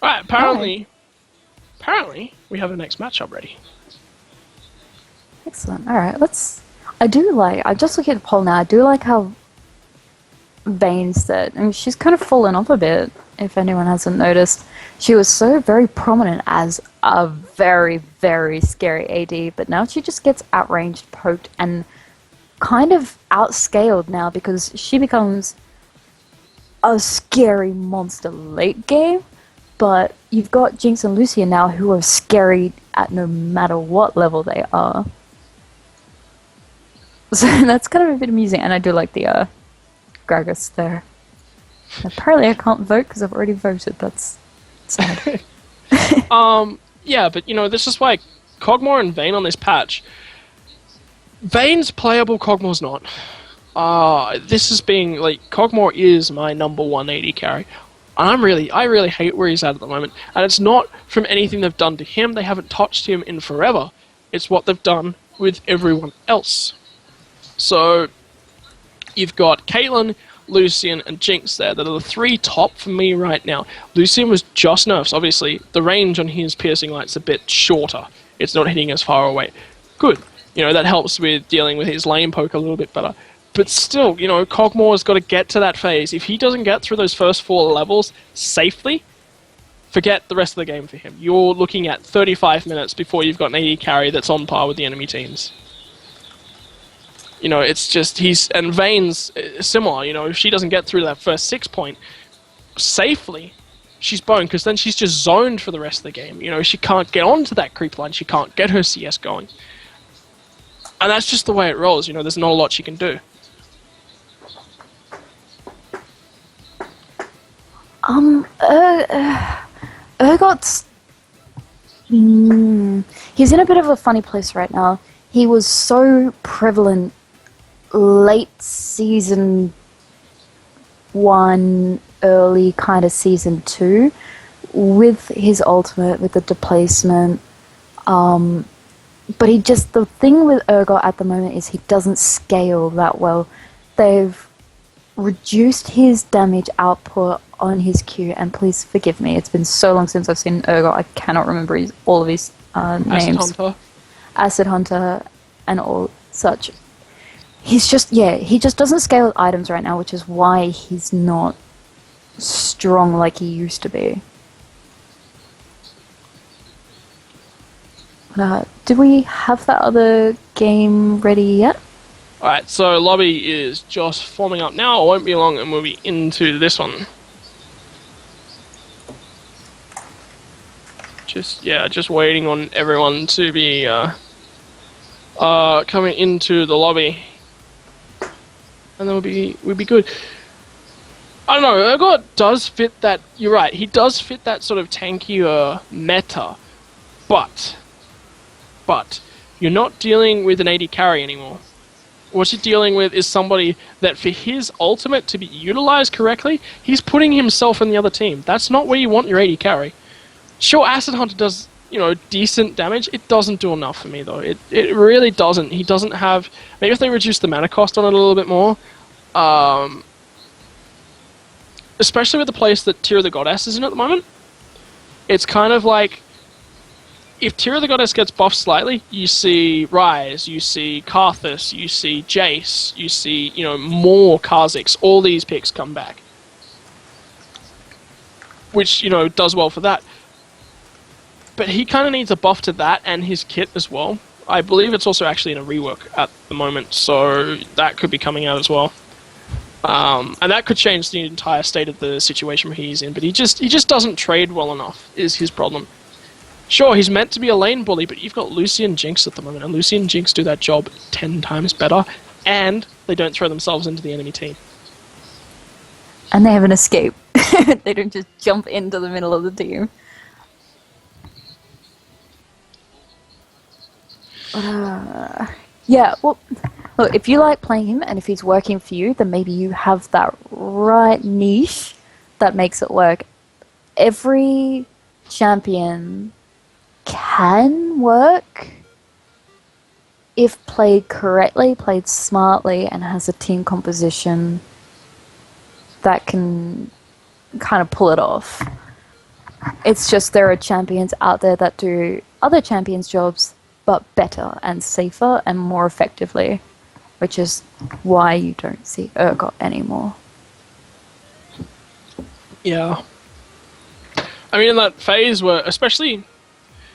right. Apparently, we have the next matchup ready. Excellent. All right, I'm just looking at the poll now. I do like how Vayne said, I mean, she's kind of fallen off a bit, if anyone hasn't noticed. She was so very prominent as a very, very scary AD, but now she just gets outranged, poked, and kind of outscaled now because she becomes a scary monster late game, but you've got Jinx and Lucian now who are scary at no matter what level they are. So that's kind of a bit amusing, and I do like the Gragas there. Apparently I can't vote because I've already voted. That's sad. Yeah, but you know, this is why Kog'Maw and Vayne on this patch. Vayne's playable, Kog'Maw's not. This is being like, Kog'Maw is my number 180 carry. And I really hate where he's at the moment. And it's not from anything they've done to him. They haven't touched him in forever. It's what they've done with everyone else. So you've got Caitlyn, Lucian, and Jinx there that are the three top for me right now. Lucian was just nerfed. Obviously, the range on his piercing light's a bit shorter. It's not hitting as far away. Good. You know, that helps with dealing with his lane poke a little bit better. But still, you know, Kog'Maw's got to get to that phase. If he doesn't get through those first 4 levels safely, forget the rest of the game for him. You're looking at 35 minutes before you've got an AD carry that's on par with the enemy teams. You know, it's just, and Vayne's similar, you know, if she doesn't get through that first 6 point safely, she's boned, because then she's just zoned for the rest of the game. You know, she can't get onto that creep line, she can't get her CS going. And that's just the way it rolls, you know, there's not a lot she can do. Urgot's... he's in a bit of a funny place right now. He was so prevalent late season 1, early kind of season 2, with his ultimate, with the displacement. But the thing with Urgot at the moment is he doesn't scale that well. They've reduced his damage output on his Q, and please forgive me, it's been so long since I've seen Urgot, I cannot remember all of his names. Acid Hunter and all such. He just doesn't scale with items right now, which is why he's not strong like he used to be. Did we have that other game ready yet? Alright, so lobby is just forming up now. It won't be long and we'll be into this one. Just waiting on everyone to be coming into the lobby. And then we'll be good. I don't know, Urgot does fit that, you're right, he does fit that sort of tankier meta, but you're not dealing with an AD carry anymore. What you're dealing with is somebody that for his ultimate to be utilized correctly, he's putting himself in the other team. That's not where you want your AD carry. Sure, Acid Hunter does decent damage, it doesn't do enough for me, though. It really doesn't. He doesn't have... Maybe if they reduce the mana cost on it a little bit more, especially with the place that Tear of the Goddess is in at the moment, it's kind of like... If Tear of the Goddess gets buffed slightly, you see Ryze, you see Karthus, you see Jace, you see, more Kha'Zix. All these picks come back. Which, does well for that. But he kind of needs a buff to that and his kit as well. I believe it's also actually in a rework at the moment, so that could be coming out as well. And that could change the entire state of the situation he's in, but he just doesn't trade well enough, is his problem. Sure, he's meant to be a lane bully, but you've got Lucy and Jinx at the moment, and Lucy and Jinx do that job 10 times better, and they don't throw themselves into the enemy team. And they have an escape. They don't just jump into the middle of the team. Yeah, well, look, if you like playing him and if he's working for you, then maybe you have that right niche that makes it work. Every champion can work if played correctly, played smartly, and has a team composition that can kind of pull it off. It's just there are champions out there that do other champions' jobs, but better and safer and more effectively, which is why you don't see Urgot anymore. Yeah. I mean, in that phase where, especially,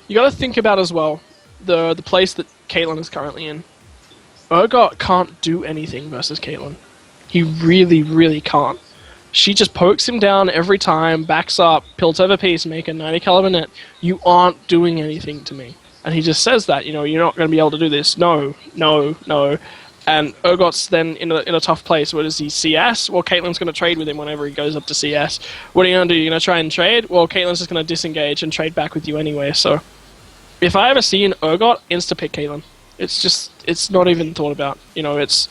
you got to think about as well the place that Caitlyn is currently in. Urgot can't do anything versus Caitlyn. He really, really can't. She just pokes him down every time, backs up, pilts over Peacemaker, 90 caliber net. You aren't doing anything to me. And he just says that, you're not going to be able to do this. No, no, no. And Urgot's then in a tough place. What is he, CS? Well, Caitlyn's going to trade with him whenever he goes up to CS. What are you going to do? You're going to try and trade? Well, Caitlyn's just going to disengage and trade back with you anyway. So, if I ever see an Urgot, insta-pick Caitlyn. It's not even thought about. It's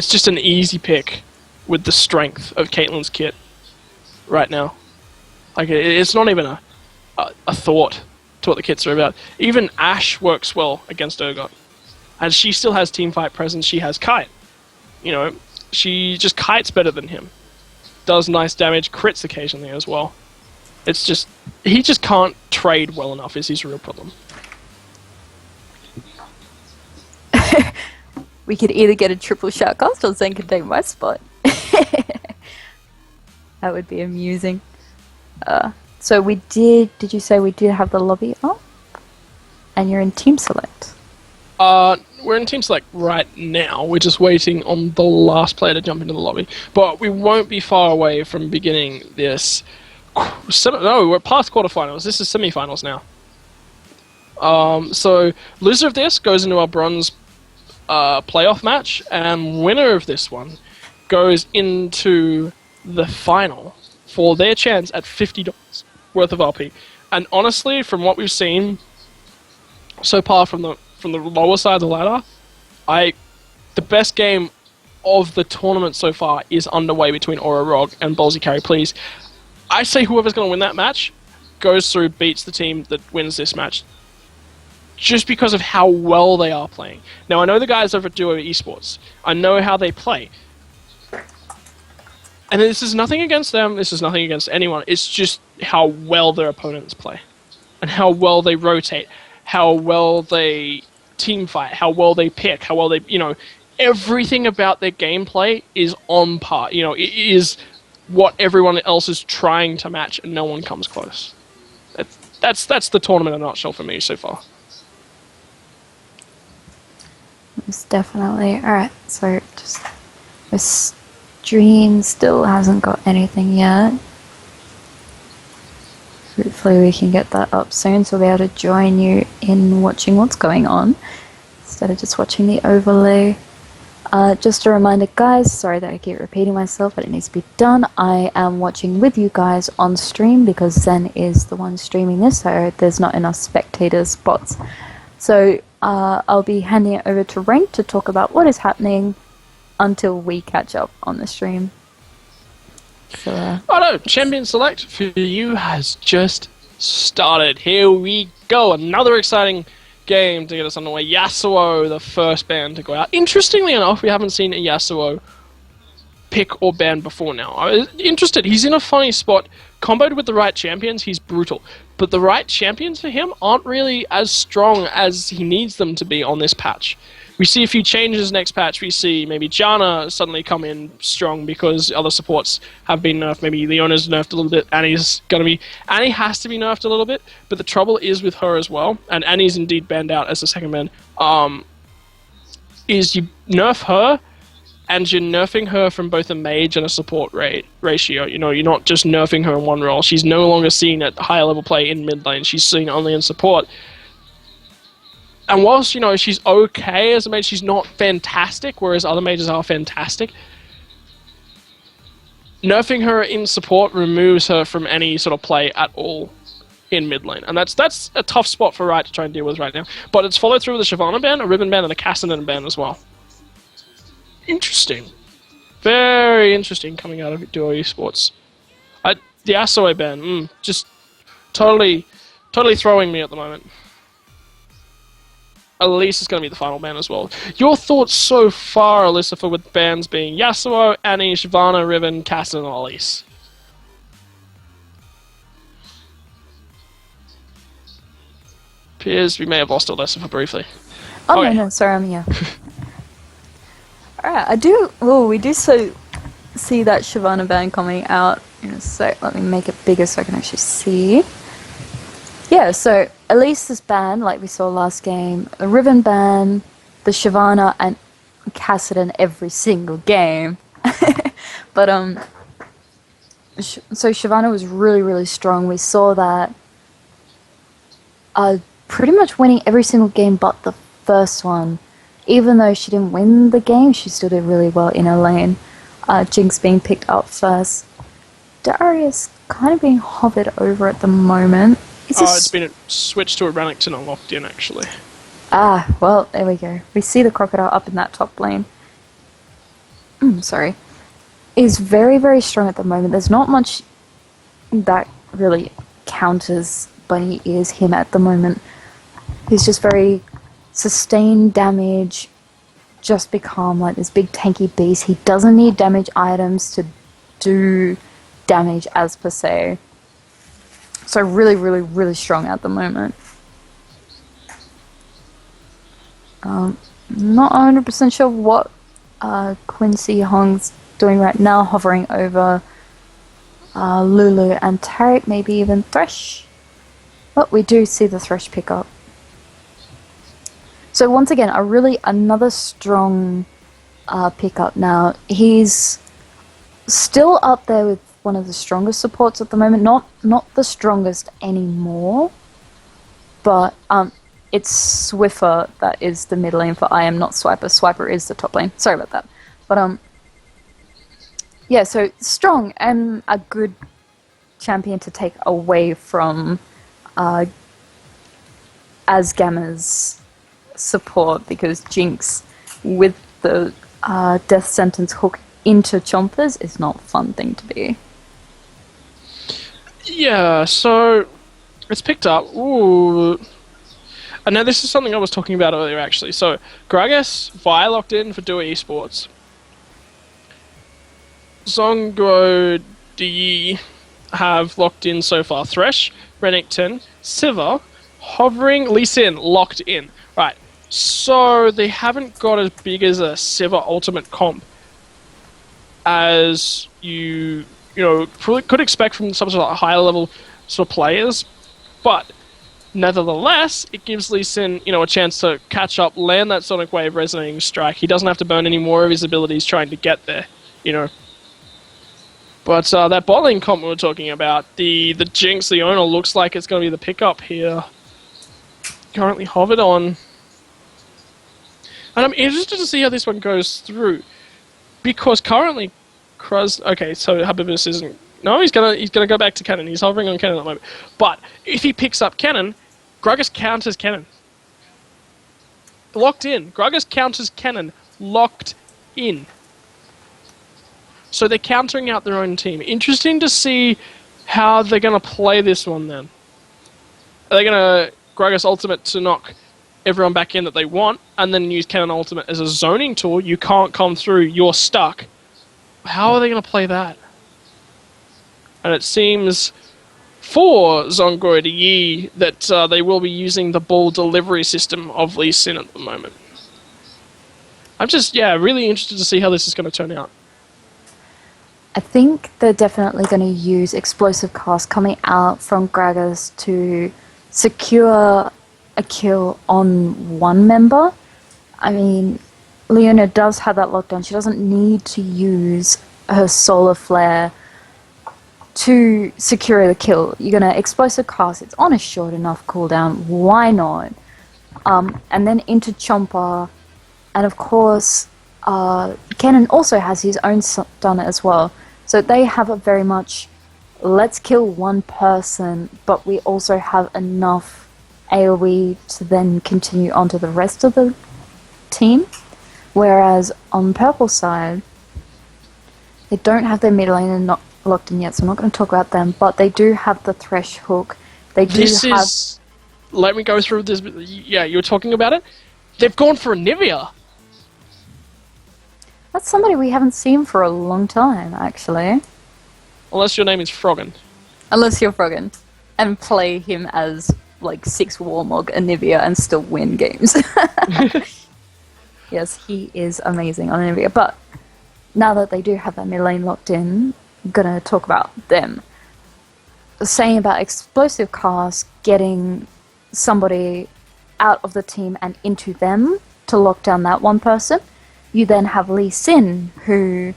just an easy pick with the strength of Caitlyn's kit right now. Like, it's not even a thought to what the kits are about. Even Ashe works well against Urgot. And she still has teamfight presence. She has Kite. She just kites better than him. Does nice damage, crits occasionally as well. It's just... He just can't trade well enough is his real problem. We could either get a triple shoutcast or Zen can take my spot. That would be amusing. So did you say we did have the lobby up? And you're in Team Select? We're in Team Select right now. We're just waiting on the last player to jump into the lobby. But we won't be far away from beginning this... No, we're past quarterfinals. This is semifinals now. So, loser of this goes into our bronze playoff match, and winner of this one goes into the final for their chance at $50 worth of RP. And honestly, from what we've seen so far from the lower side of the ladder, the best game of the tournament so far is underway between Aura Rog and Ballsy Carry Please. I say whoever's going to win that match goes through, beats the team that wins this match. Just because of how well they are playing. Now, I know the guys over at Duo Esports. I know how they play. And this is nothing against them, this is nothing against anyone. It's just how well their opponents play. And how well they rotate. How well they team fight. How well they pick. How well they, everything about their gameplay is on par. It is what everyone else is trying to match, and no one comes close. That's the tournament in a nutshell for me so far. It's definitely. Alright, so just... This stream still hasn't got anything yet. Hopefully we can get that up soon so we'll be able to join you in watching what's going on instead of just watching the overlay. Just a reminder, guys, sorry that I keep repeating myself, but it needs to be done. I am watching with you guys on stream because Zen is the one streaming this, so there's not enough spectator spots. So I'll be handing it over to Rank to talk about what is happening until we catch up on the stream. So, Oh no, Champion Select for you has just started. Here we go. Another exciting game to get us underway. Yasuo, the first ban to go out. Interestingly enough, we haven't seen a Yasuo pick or ban before now. I was interested. He's in a funny spot. Comboed with the right champions, he's brutal. But the right champions for him aren't really as strong as he needs them to be on this patch. We see a few changes next patch. We see maybe Janna suddenly come in strong because other supports have been nerfed. Maybe Leona's nerfed a little bit. Annie has to be nerfed a little bit. But the trouble is with her as well, and Annie's indeed banned out as a second ban, is you nerf her, and you're nerfing her from both a mage and a support ratio. You know, you're not just nerfing her in one role. She's no longer seen at higher level play in mid lane. She's seen only in support. And whilst, you know, she's okay as a mage, she's not fantastic, whereas other mages are fantastic. Nerfing her in support removes her from any sort of play at all in mid lane. And that's a tough spot for Riot to try and deal with right now. But it's followed through with a Shyvana ban, a Ribbon ban, and a Cassidy ban as well. Interesting. Very interesting coming out of Duo Esports. The Yasuo ban, just totally throwing me at the moment. Elise is going to be the final ban as well. Your thoughts so far, Alyssa, with bans being Yasuo, Annie, Shyvana, Riven, Cassidy, and Elise? Appears we may have lost Alyssa for briefly. oh Okay. no, sorry, I'm here. Alright, we do see that Shyvana ban coming out in a sec. Let me make it bigger so I can actually see. Yeah, so Elise's ban, like we saw last game, a Riven ban, the Shyvana and Cassidy every single game. But so Shyvana was really strong. We saw that pretty much winning every single game but the first one. Even though she didn't win the game, she still did really well in her lane. Jinx being picked up first. Darius kind of being hovered over at the moment. It's been switched to a Renekton and locked in, actually. Well, there we go. We see the Crocodile up in that top lane. Sorry. Is very strong at the moment. There's not much that really counters Bunny is him at the moment. He's just very sustained damage, just become like this big tanky beast. He doesn't need damage items to do damage as per se. So really strong at the moment. Not 100% sure what Quincy Hong's doing right now, hovering over Lulu and Tarek, maybe even Thresh. But we do see the Thresh pick up. So once again, another strong pickup now. He's still up there with one of the strongest supports at the moment. Not the strongest anymore, but it's Swiffer that is the mid lane for I am not Swiper. Swiper is the top lane. Sorry about that. But yeah, so strong and a good champion to take away from Asgamma's support, because Jinx with the death sentence hook into Chompers is not a fun thing to be. Yeah, so it's picked up. Ooh. And now this is something I was talking about earlier, actually. So Gragas, Vi locked in for Duo Esports. Zongro, Di have locked in so far. Thresh, Renekton, Sivir, hovering, Lee Sin locked in. Right, so they haven't got as big as a Sivir ultimate comp as you could expect from some sort of higher level sort of players, but nevertheless, it gives Lee Sin, a chance to catch up, land that Sonic Wave resonating strike. He doesn't have to burn any more of his abilities trying to get there, But that bot lane comp we were talking about, the Jinx, the owner, looks like it's going to be the pickup here. Currently hovered on. And I'm interested to see how this one goes through, because currently okay, so Habibus isn't. No, he's gonna go back to Cannon. He's hovering on Cannon at the moment. But if he picks up Cannon, Gragas counters Cannon. Locked in. Gragas counters Cannon. Locked in. So they're countering out their own team. Interesting to see how they're going to play this one then. Are they going to Gragas Ultimate to knock everyone back in that they want, and then use Cannon Ultimate as a zoning tool? You can't come through, you're stuck. How are they going to play that? And it seems for Zongor Yi that they will be using the ball delivery system of Lee Sin at the moment. I'm just, really interested to see how this is going to turn out. I think they're definitely going to use explosive cast coming out from Gragas to secure a kill on one member. I mean, Leona does have that lockdown. She doesn't need to use her solar flare to secure the kill. You're going to explosive cast. It's on a short enough cooldown. Why not? And then into Chomper. And of course, Kennen also has his own stun as well. So they have a very much, let's kill one person, but we also have enough AoE to then continue on to the rest of the team. Whereas on purple side, they don't have their mid laner not locked in yet, so I'm not going to talk about them, but they do have the Thresh hook. They do have... Let me go through this. Yeah, you were talking about it? They've gone for Anivia. That's somebody we haven't seen for a long time, actually. Unless your name is Froggen. Unless you're Froggen. And play him as, like, 6 Warmog Anivia and still win games. Yes, he is amazing on Anivia. But now that they do have that mid lane locked in, I'm gonna talk about them. Saying about explosive cast, getting somebody out of the team and into them to lock down that one person. You then have Lee Sin, who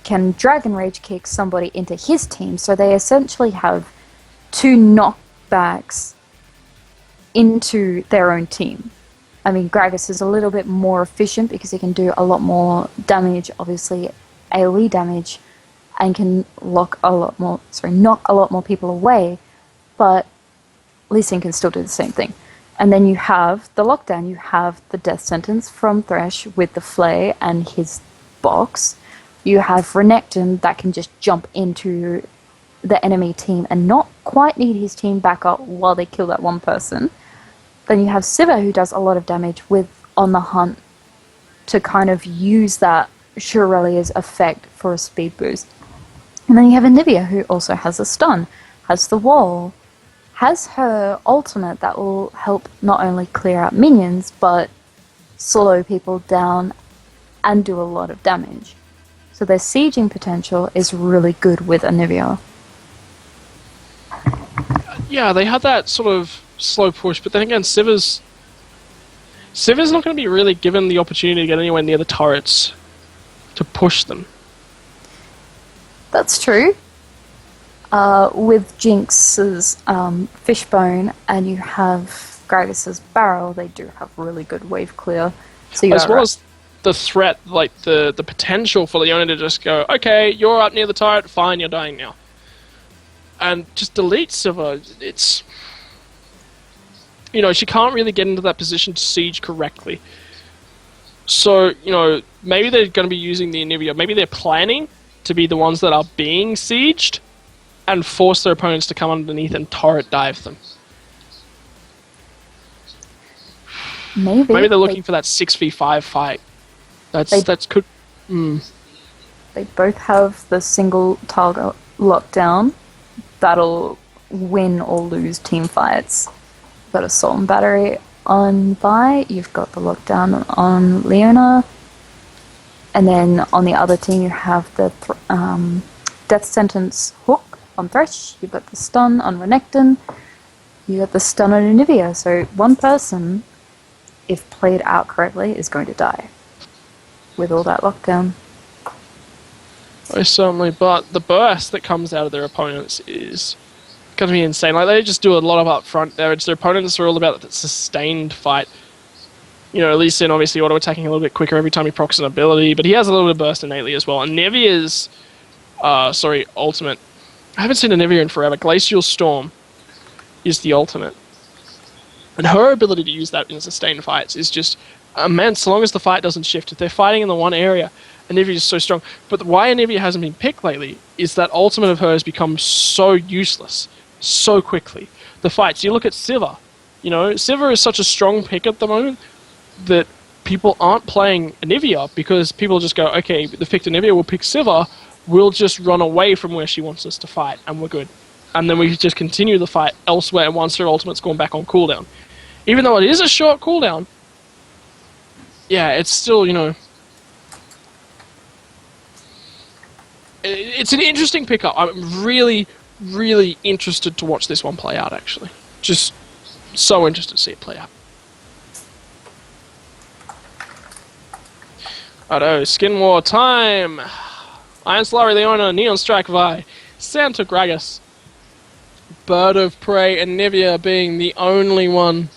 can Dragon Rage kick somebody into his team, so they essentially have 2 knockbacks into their own team. I mean, Gragas is a little bit more efficient because he can do a lot more damage, obviously AoE damage, and can knock a lot more people away, but Lee Sin can still do the same thing. And then you have the lockdown, you have the death sentence from Thresh with the Flay and his box. You have Renekton that can just jump into the enemy team and not quite need his team back up while they kill that one person. Then you have Sivir, who does a lot of damage with On the Hunt to kind of use that Shurelya's effect for a speed boost. And then you have Anivia, who also has a stun, has the wall, has her ultimate that will help not only clear out minions, but slow people down and do a lot of damage. So their sieging potential is really good with Anivia. Yeah, they had that sort of slow push, but then again, Sivir's not going to be really given the opportunity to get anywhere near the turrets to push them. That's true. With Jinx's Fishbone and you have Gragas's Barrel, they do have really good wave clear. So as well as the threat, like the potential for Leona to just go, okay, you're up near the turret, fine, you're dying now. And just delete Sivir. It's... she can't really get into that position to siege correctly. So, maybe they're going to be using the Anivia. Maybe they're planning to be the ones that are being sieged and force their opponents to come underneath and turret dive them. Maybe they're looking for that 6v5 fight. That's could... They both have the single target lockdown that'll win or lose team fights. You've got Assault and Battery on Vi, you've got the lockdown on Leona, and then on the other team you have the Death Sentence hook on Thresh, you've got the stun on Renekton, you got the stun on Anivia, so one person, if played out correctly, is going to die with all that lockdown. Oh, certainly, but the burst that comes out of their opponents is going to be insane. Like, they just do a lot of upfront damage. Their opponents are all about the sustained fight. Lee Sin obviously auto-attacking a little bit quicker every time he procs an ability, but he has a little bit of burst innately as well. And Nevia's... ultimate. I haven't seen a Nevia in forever. Glacial Storm is the ultimate. And her ability to use that in sustained fights is just immense, so long as the fight doesn't shift. If they're fighting in the one area Anivia is so strong. But why Anivia hasn't been picked lately is that ultimate of hers become so useless so quickly. The fights, you look at Sivir. Sivir is such a strong pick at the moment that people aren't playing Anivia because people just go, okay, they've picked Anivia, we'll pick Sivir, we'll just run away from where she wants us to fight, and we're good. And then we just continue the fight elsewhere once her ultimate's gone back on cooldown. Even though it is a short cooldown, yeah, it's still, it's an interesting pickup. I'm really, really interested to watch this one play out, actually. Just so interested to see it play out. Righto, Skin War time! Iron Slurry, Leona, Neon Strike Vi, Santa Gragas, Bird of Prey, and Nivea being the only one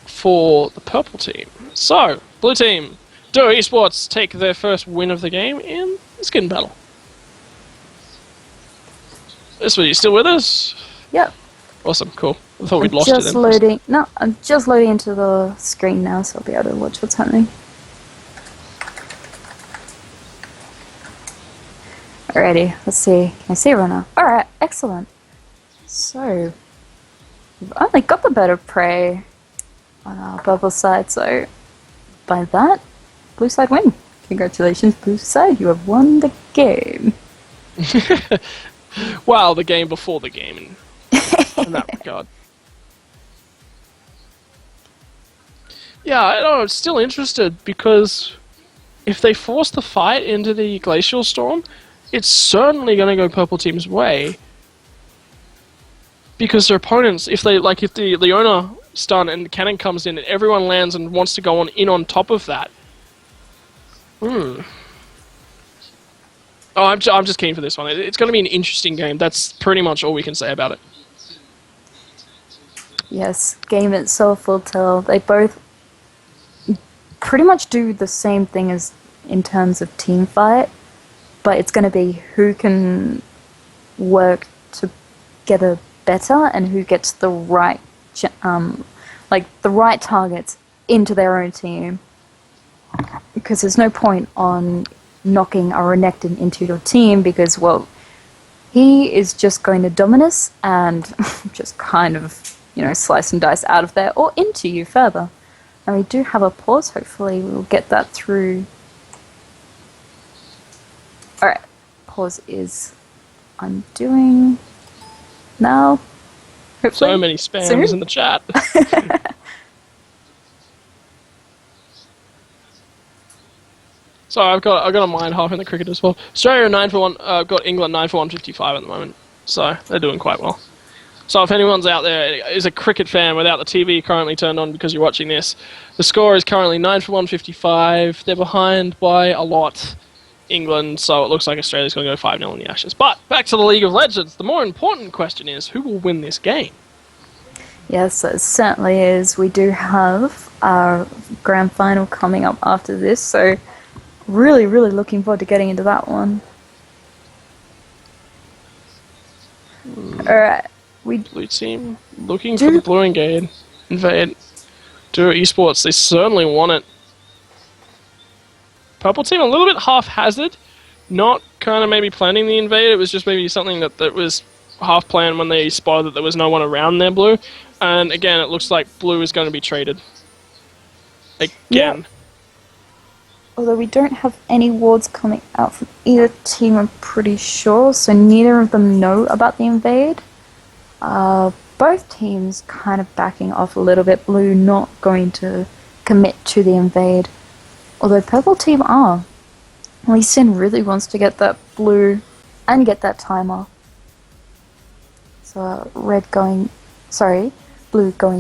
for the purple team. So, blue team, Duo Esports take their first win of the game in the skin battle. This one, you still with us? Yep. Awesome, cool. I thought we'd lost you then. Loading. No, I'm just loading into the screen now, so I'll be able to watch what's happening. Alrighty, let's see. Can I see everyone now? Alright, excellent. So, we've only got the Bird of Prey on our purple side, so by that, blue side win. Congratulations, blue side, you have won the game. Well, the game before the game in that regard. Yeah, I don't know, I'm still interested because if they force the fight into the Glacial Storm, it's certainly going to go purple team's way. Because their opponents, if the Leona stun and the cannon comes in and everyone lands and wants to go on top of that. Oh, I'm just keen for this one. It's going to be an interesting game. That's pretty much all we can say about it. Yes, game itself will tell. They both pretty much do the same thing as in terms of team fight, but it's going to be who can work together better and who gets the right, the right targets into their own team. Because there's no point on knocking a Renekton into your team because, well, he is just going to Dominus and just kind of, slice and dice out of there or into you further. And we do have a pause. Hopefully we'll get that through. Alright, pause is undoing now. Hopefully. So many spams in the chat. So I've got a mind half in the cricket as well. Australia 9 for 1. I've got England 9 for 155 at the moment, so they're doing quite well. So if anyone's out there is a cricket fan without the TV currently turned on because you're watching this, the score is currently 9 for 155. They're behind by a lot, England, so it looks like Australia's going to go 5-0 in the Ashes. But back to the League of Legends. The more important question is who will win this game? Yes, it certainly is. We do have our grand final coming up after this, so really, really looking forward to getting into that one. Alright. Blue team looking for the blue invade. Duo Esports, they certainly want it. Purple team a little bit haphazard, not kind of maybe planning the invade. It was just maybe something that was half planned when they spotted that there was no one around their blue. And again, it looks like blue is going to be traded. Again. Yeah. Although we don't have any wards coming out from either team, I'm pretty sure, so neither of them know about the invade. Both teams kind of backing off a little bit. Blue not going to commit to the invade. Although purple team are. Lee Sin really wants to get that blue and get that timer. So blue going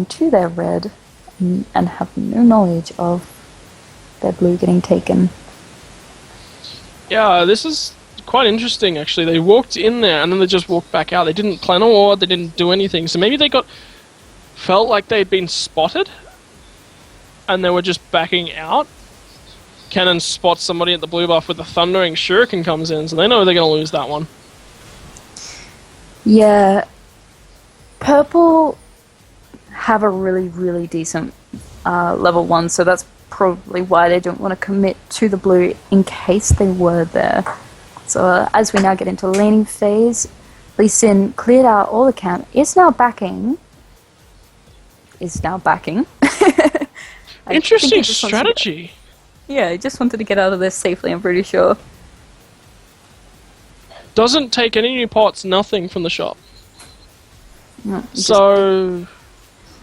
to their red and have no knowledge of their blue getting taken. Yeah, this is quite interesting actually. They walked in there and then they just walked back out. They didn't plan a war, they didn't do anything. So maybe they felt like they'd been spotted and they were just backing out. Cannon spots somebody at the blue buff with the thundering shuriken comes in, so they know they're going to lose that one. Yeah. Purple have a really, really decent level 1, so that's probably why they don't want to commit to the blue in case they were there. So as we now get into laning phase, Lee Sin cleared out all the camp, is now backing. Interesting strategy. Yeah, he just wanted to get out of there safely, I'm pretty sure. Doesn't take any new pots, nothing from the shop. No, so,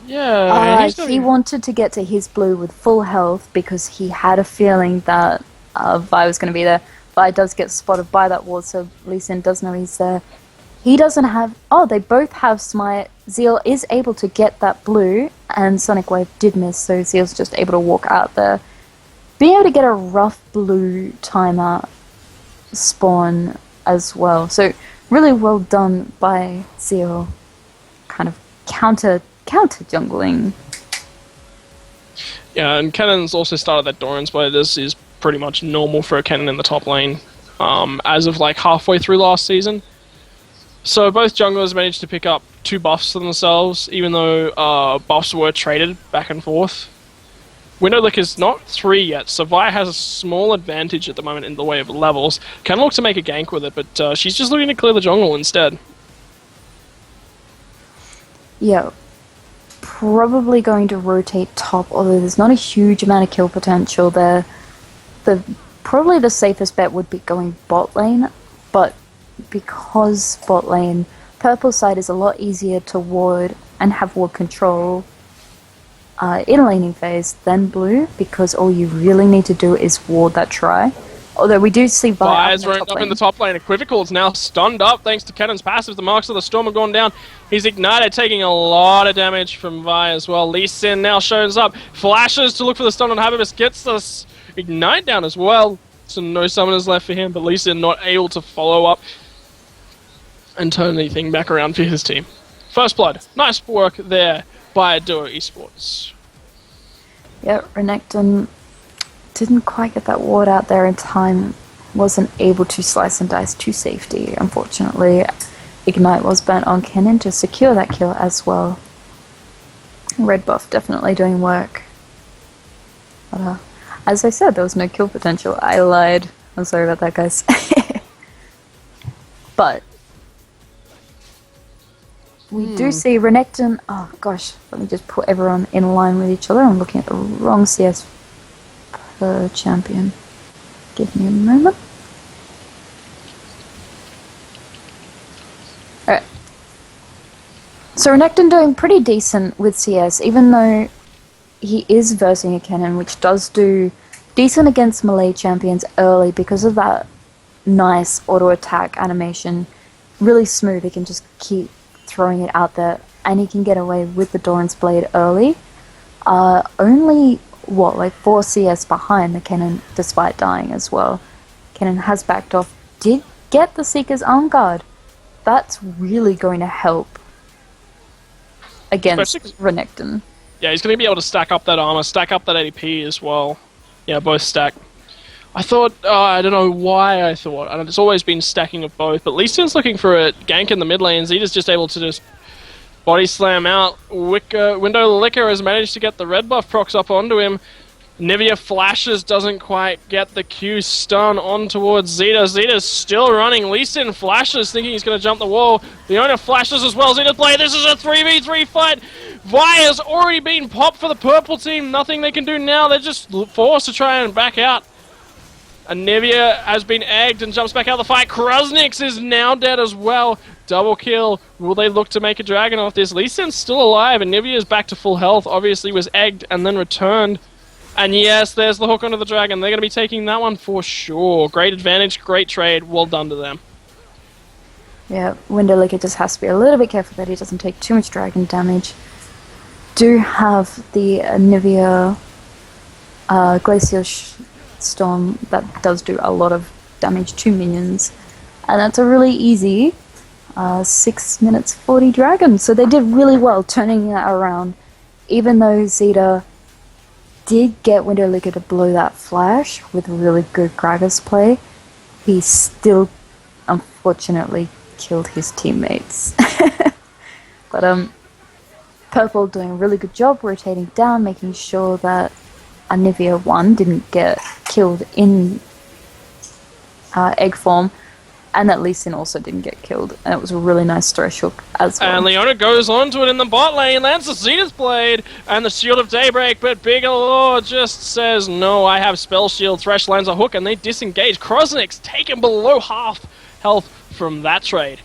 yeah. He wanted to get to his blue with full health because he had a feeling that Vi was going to be there. Vi does get spotted by that wall, so Lee Sin does know he's there. He doesn't have... Oh, they both have Smite. Zeal is able to get that blue, and Sonic Wave did miss, so Zeal's just able to walk out there. Being able to get a rough blue timer spawn as well. So, really well done by Zeal. Kind of counter jungling. Yeah, and Cannon's also started that Doran's play. This is pretty much normal for a Cannon in the top lane, as of like halfway through last season. So both junglers managed to pick up 2 buffs for themselves, even though buffs were traded back and forth. Windowlick is not 3 yet, so Vi has a small advantage at the moment in the way of levels. Can look to make a gank with it, but she's just looking to clear the jungle instead. Yeah, probably going to rotate top, although there's not a huge amount of kill potential there. Probably the safest bet would be going bot lane, but because bot lane, purple side is a lot easier to ward and have ward control in laning phase than blue, because all you really need to do is ward that try. Although we do see Vi is up in the top lane. Equivocal is now stunned up thanks to Cannon's passive. The marks of the storm have gone down. He's ignited, taking a lot of damage from Vi as well. Lee Sin now shows up. Flashes to look for the stun on Habibus. Gets this ignite down as well. So no summoners left for him, but Lee Sin not able to follow up and turn anything back around for his team. First blood. Nice work there by Duo Esports. Yeah, Renekton didn't quite get that ward out there in time. Wasn't able to slice and dice to safety, unfortunately. Ignite was burnt on Cannon to secure that kill as well. Red buff definitely doing work. But as I said, there was no kill potential. I lied. I'm sorry about that, guys. But we do see Renekton... Oh gosh, let me just put everyone in line with each other. I'm looking at the wrong CS per champion. Give me a moment. Alright. So Renekton doing pretty decent with CS, even though he is versing a Cannon, which does do decent against melee champions early because of that nice auto attack animation. Really smooth, he can just keep throwing it out there, and he can get away with the Doran's Blade early. Only, like 4 CS behind the Cannon, despite dying as well. Cannon has backed off, did get the Seeker's Arm Guard. That's really going to help against Renekton. Yeah, he's going to be able to stack up that armor, stack up that ADP as well. Yeah, both stack. I thought, I don't know why I thought, and it's always been stacking of both, but Lee Sin's looking for a gank in the mid lane. Zeta's just able to just body slam out. Window Licker has managed to get the red buff procs up onto him. Nivea flashes, doesn't quite get the Q stun on towards Zeta. Zeta's still running. Lee Sin flashes, thinking he's going to jump the wall. The owner flashes as well. Zeta play. This is a 3v3 fight. Vi has already been popped for the purple team. Nothing they can do now. They're just forced to try and back out. And Nivea has been egged and jumps back out of the fight. Krasnix is now dead as well. Double kill. Will they look to make a dragon off this? Lee Sin's still alive, and Nivea is back to full health. Obviously was egged and then returned. And yes, there's the hook onto the dragon. They're going to be taking that one for sure. Great advantage, great trade. Well done to them. Yeah, Window Licker just has to be a little bit careful that he doesn't take too much dragon damage. Do have the Nivea Glacial Storm that does do a lot of damage to minions. And that's a really easy 6 minutes 40 dragon. So they did really well turning that around. Even though Zeta did get Window Licker to blow that flash with really good Gragas play, he still unfortunately killed his teammates. But Purple doing a really good job rotating down, making sure that Anivia 1 didn't get killed in egg form, and that Lee Sin also didn't get killed, and it was a really nice thresh hook as well. And Leona goes onto it in the bot lane, lands the Zenith Blade and the Shield of Daybreak, but Bigelow just says, no, I have Spell Shield. Thresh lands a hook, and they disengage. Krosnik's taken below half health from that trade.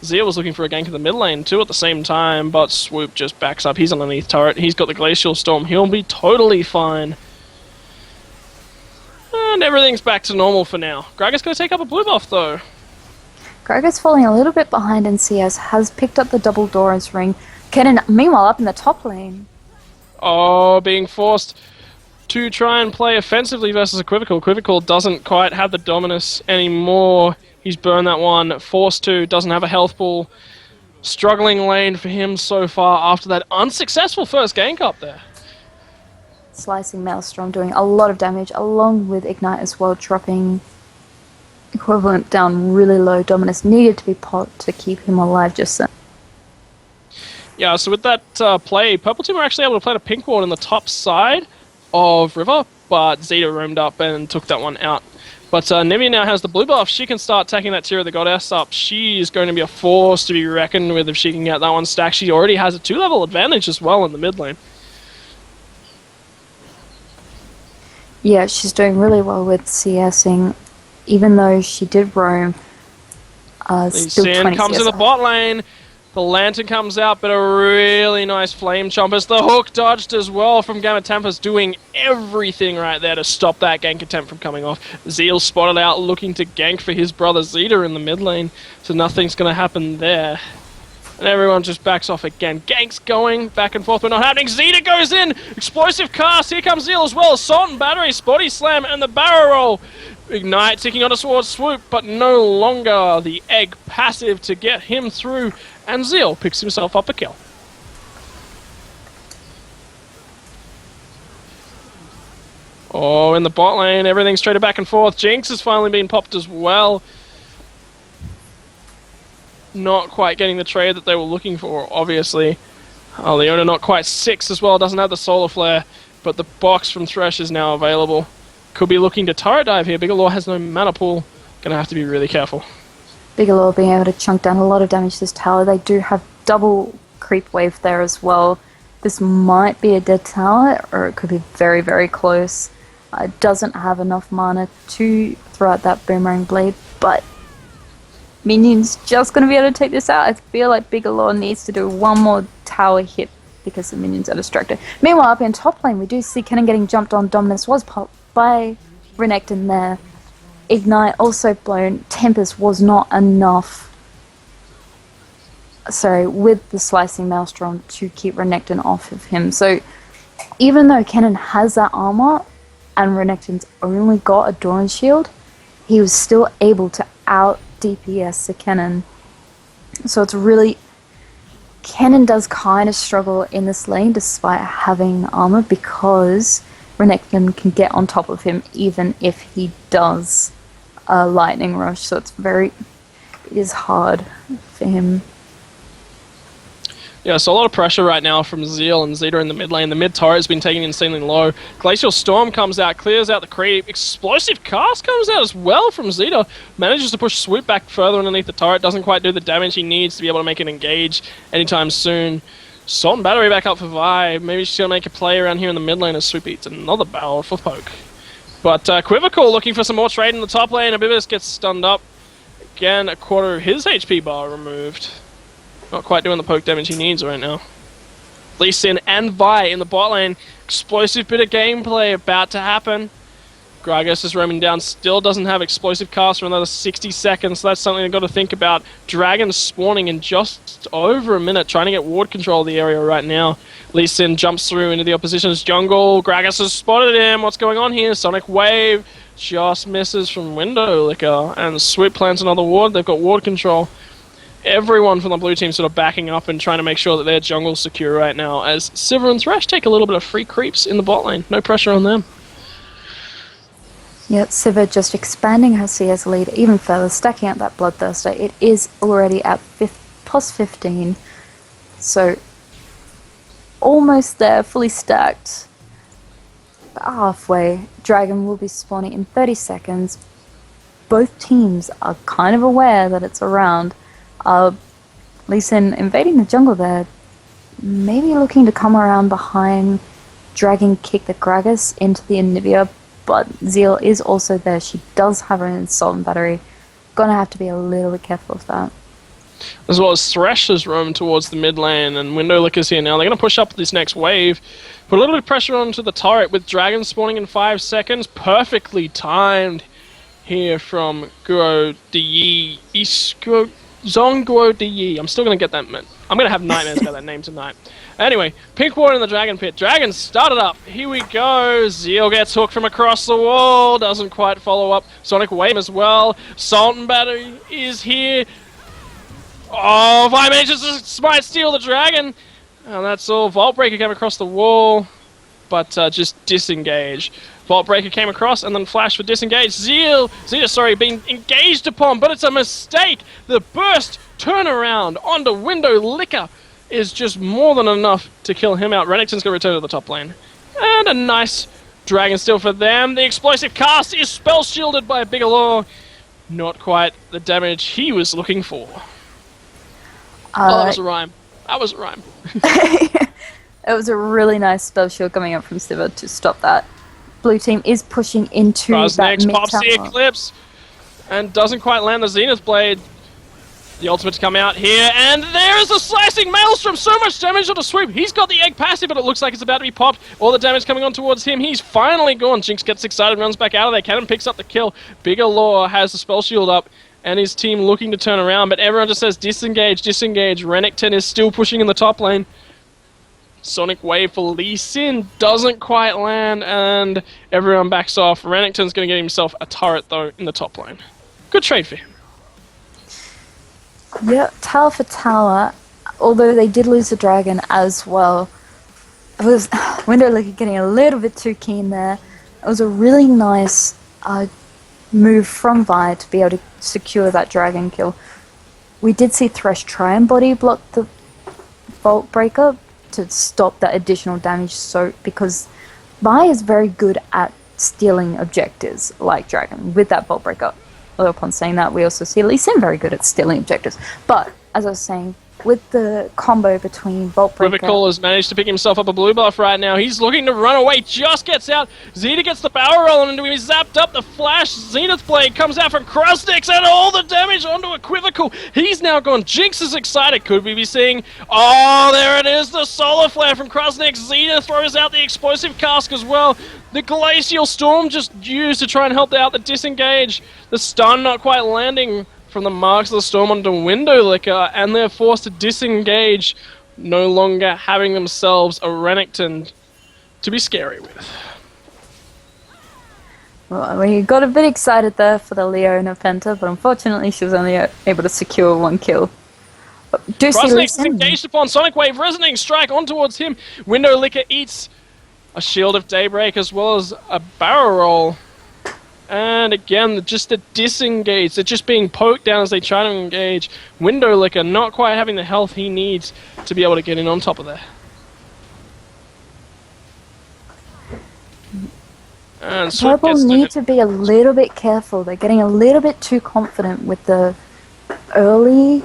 Zia was looking for a gank in the mid lane too at the same time, but Swoop just backs up. He's underneath turret. He's got the Glacial Storm. He'll be totally fine. And everything's back to normal for now. Gragas going to take up a blue buff though. Gragas falling a little bit behind, and CS has picked up the double Doran's ring. Kennen, meanwhile, up in the top lane. Oh, being forced to try and play offensively versus Equivocal. Equivocal doesn't quite have the dominance anymore. He's burned that one. Forced to, doesn't have a health pool. Struggling lane for him so far after that unsuccessful first gank up there. Slicing Maelstrom doing a lot of damage, along with Ignite as well, dropping Equivalent down really low. Dominus needed to be popped to keep him alive just then. Yeah, so with that play, Purple Team were actually able to play the pink ward on the top side of River, but Zeta roamed up and took that one out. But Nivea now has the blue buff. She can start taking that Tier of the Goddess up. She is going to be a force to be reckoned with if she can get that one stacked. She already has a 2-level advantage as well in the mid lane. Yeah, she's doing really well with CSing, even though she did roam. Still 20 comes CS in the bot lane. The Lantern comes out, but a really nice Flame Chompers. The hook dodged as well from Gamma Tempest, doing everything right there to stop that gank attempt from coming off. Zeal spotted out, looking to gank for his brother Zeta in the mid lane, so nothing's going to happen there. And everyone just backs off again. Ganks going back and forth, but not happening. Zeta goes in! Explosive cast, here comes Zeal as well. Assault and Battery, Spotty Slam, and the Barrel Roll. Ignite ticking on towards Swoop, but no longer the egg passive to get him through, and Zeal picks himself up a kill. Oh, in the bot lane, everything's traded back and forth. Jinx has finally been popped as well. Not quite getting the trade that they were looking for, obviously. Leona not quite 6 as well, doesn't have the Solar Flare, but the box from Thresh is now available. Could be looking to turret dive here. Bigelow has no mana pool. Gonna have to be really careful. Bigelow being able to chunk down a lot of damage to this tower. They do have double creep wave there as well. This might be a dead tower, or it could be very, very close. It doesn't have enough mana to throw out that Boomerang Blade, but Minion's just going to be able to take this out. I feel like Bigelow needs to do one more tower hit because the Minions are distracted. Meanwhile, up in top lane, we do see Kennen getting jumped on. Dominus was popped by Renekton there. Ignite also blown. Tempest was not enough. Sorry, with the Slicing Maelstrom to keep Renekton off of him. So even though Kennen has that armor and Renekton's only got a Doran shield, he was still able to out DPS to Kennen. So it's really... Kennen does kind of struggle in this lane despite having armor because Renekton can get on top of him even if he does a lightning rush. So it's it is hard for him. Yeah, so a lot of pressure right now from Zeal and Zeta in the mid lane. The mid turret has been taken insanely low. Glacial Storm comes out, clears out the creep. Explosive Cast comes out as well from Zeta. Manages to push Swoop back further underneath the turret. Doesn't quite do the damage he needs to be able to make it engage anytime soon. Salt and Battery back up for Vi. Maybe she's going to make a play around here in the mid lane as Swoop eats another barrel for poke. But Quivical looking for some more trade in the top lane. Abibis gets stunned up. Again, a quarter of his HP bar removed. Not quite doing the poke damage he needs right now. Lee Sin and Vi in the bot lane. Explosive bit of gameplay about to happen. Gragas is roaming down, still doesn't have explosive cast for another 60 seconds, so that's something they've got to think about. Dragon spawning in just over a minute, trying to get ward control of the area right now. Lee Sin jumps through into the opposition's jungle. Gragas has spotted him. What's going on here? Sonic Wave just misses from Window Licker, and Swoop plants another ward. They've got ward control. Everyone from the blue team sort of backing up and trying to make sure that their jungle's secure right now, as Sivir and Thresh take a little bit of free creeps in the bot lane. No pressure on them. Yep, Sivir just expanding her CS lead even further, stacking out that Bloodthirster. It is already at plus 15, so almost there, fully stacked. halfway. Dragon will be spawning in 30 seconds. Both teams are kind of aware that it's around. Lee Sin invading the jungle there, maybe looking to come around behind, Dragon kick the Gragas into the Anivia, but Zeal is also there. She does have an assault battery. Gonna have to be a little bit careful of that. As well as Thresh has roamed towards the mid lane, and Window Licker's here now. They're going to push up this next wave. Put a little bit of pressure onto the turret with Dragon spawning in 5 seconds. Perfectly timed here from Guo Di Zonguo Di. I'm still going to get that. I'm going to have nightmares about that name tonight. Anyway, Pink Ward in the Dragon Pit. Dragon started up. Here we go. Zeal gets hooked from across the wall. Doesn't quite follow up. Sonic Wave as well. Sultan Battery is here. Oh, if I manages to smite steal the dragon. And that's all. Vault Breaker came across the wall, but just disengage. Vault Breaker came across and then flash for disengage. Zeta, sorry, being engaged upon, but it's a mistake. The burst turnaround onto Window Licker is just more than enough to kill him out. Renekton's going to return to the top lane. And a nice dragon steal for them. The explosive cast is spell shielded by Bigelow. Not quite the damage he was looking for. Oh, that was a rhyme. That was a rhyme. It was a really nice spell shield coming up from Sivir to stop that. Blue team is pushing into that mid pops the Eclipse and doesn't quite land the Zenith Blade. The ultimate to come out here, and there is a slicing Maelstrom! So much damage on the sweep! He's got the egg passive, but it looks like it's about to be popped. All the damage coming on towards him. He's finally gone. Jinx gets excited, runs back out of there. Cannon picks up the kill. Bigger Law has the spell shield up, and his team looking to turn around, but everyone just says disengage, disengage. Renekton is still pushing in the top lane. Sonic Wave for Lee Sin doesn't quite land, and everyone backs off. Renekton's going to get himself a turret, though, in the top lane. Good trade for him. Yeah, tower for tower, although they did lose the dragon as well. It was Window Licker getting a little bit too keen there. It was a really nice move from Vi to be able to secure that dragon kill. We did see Thresh try and body block the Vault Breaker to stop that additional damage, because Vi is very good at stealing objectives like Dragon with that Vault Breaker. Although upon saying that, we also see Lee Sin very good at stealing objectives. But, as I was saying, with the combo between Vault Breaker... Quivical has managed to pick himself up a blue buff right now. He's looking to run away, just gets out. Zeta gets the power roll and he's zapped up. The flash Zenith Blade comes out from Krustix and all the damage onto a Quivical. He's now gone. Jinx is excited. Could we be seeing... Oh, there it is, the Solar Flare from Krustix. Zeta throws out the explosive cask as well. The Glacial Storm just used to try and help out the disengage. The stun not quite landing from the Marks of the Storm onto Window Licker, and they're forced to disengage, no longer having themselves a Renekton to be scary with. Well, we got a bit excited there for the Leona Penta, but unfortunately she was only able to secure 1 kill. Krustix is engaged upon Sonic Wave, Resonating Strike on towards him. Window Licker eats a Shield of Daybreak as well as a Barrel Roll. And again, just a disengage. They're just being poked down as they try to engage. Window Licker not quite having the health he needs to be able to get in on top of there. And Purple need to be a little bit careful. They're getting a little bit too confident with the early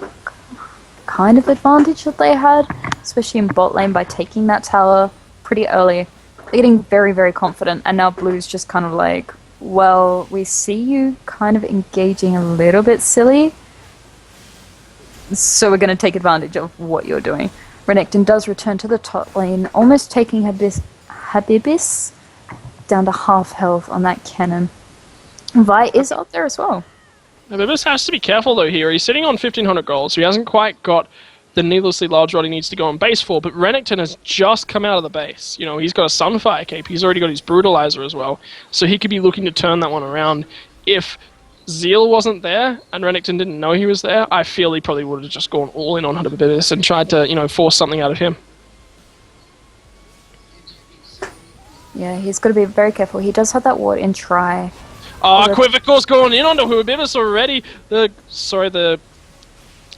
kind of advantage that they had, especially in bot lane by taking that tower pretty early. They're getting very, very confident, and now Blue's just kind of like, well, we see you kind of engaging a little bit silly, so we're going to take advantage of what you're doing. Renekton does return to the top lane, almost taking Habibis down to half health on that cannon. Vi is up there as well. Habibis has to be careful though here. He's sitting on 1500 gold, so he hasn't quite got the needlessly large rod he needs to go on base for, but Renekton has just come out of the base. You know, he's got a Sunfire cape, he's already got his Brutalizer as well, so he could be looking to turn that one around. If Zeal wasn't there, and Renekton didn't know he was there, I feel he probably would have just gone all in on Habibis and tried to, you know, force something out of him. Yeah, he's got to be very careful. He does have that ward in try. Quivical's going in onto Habibis already. The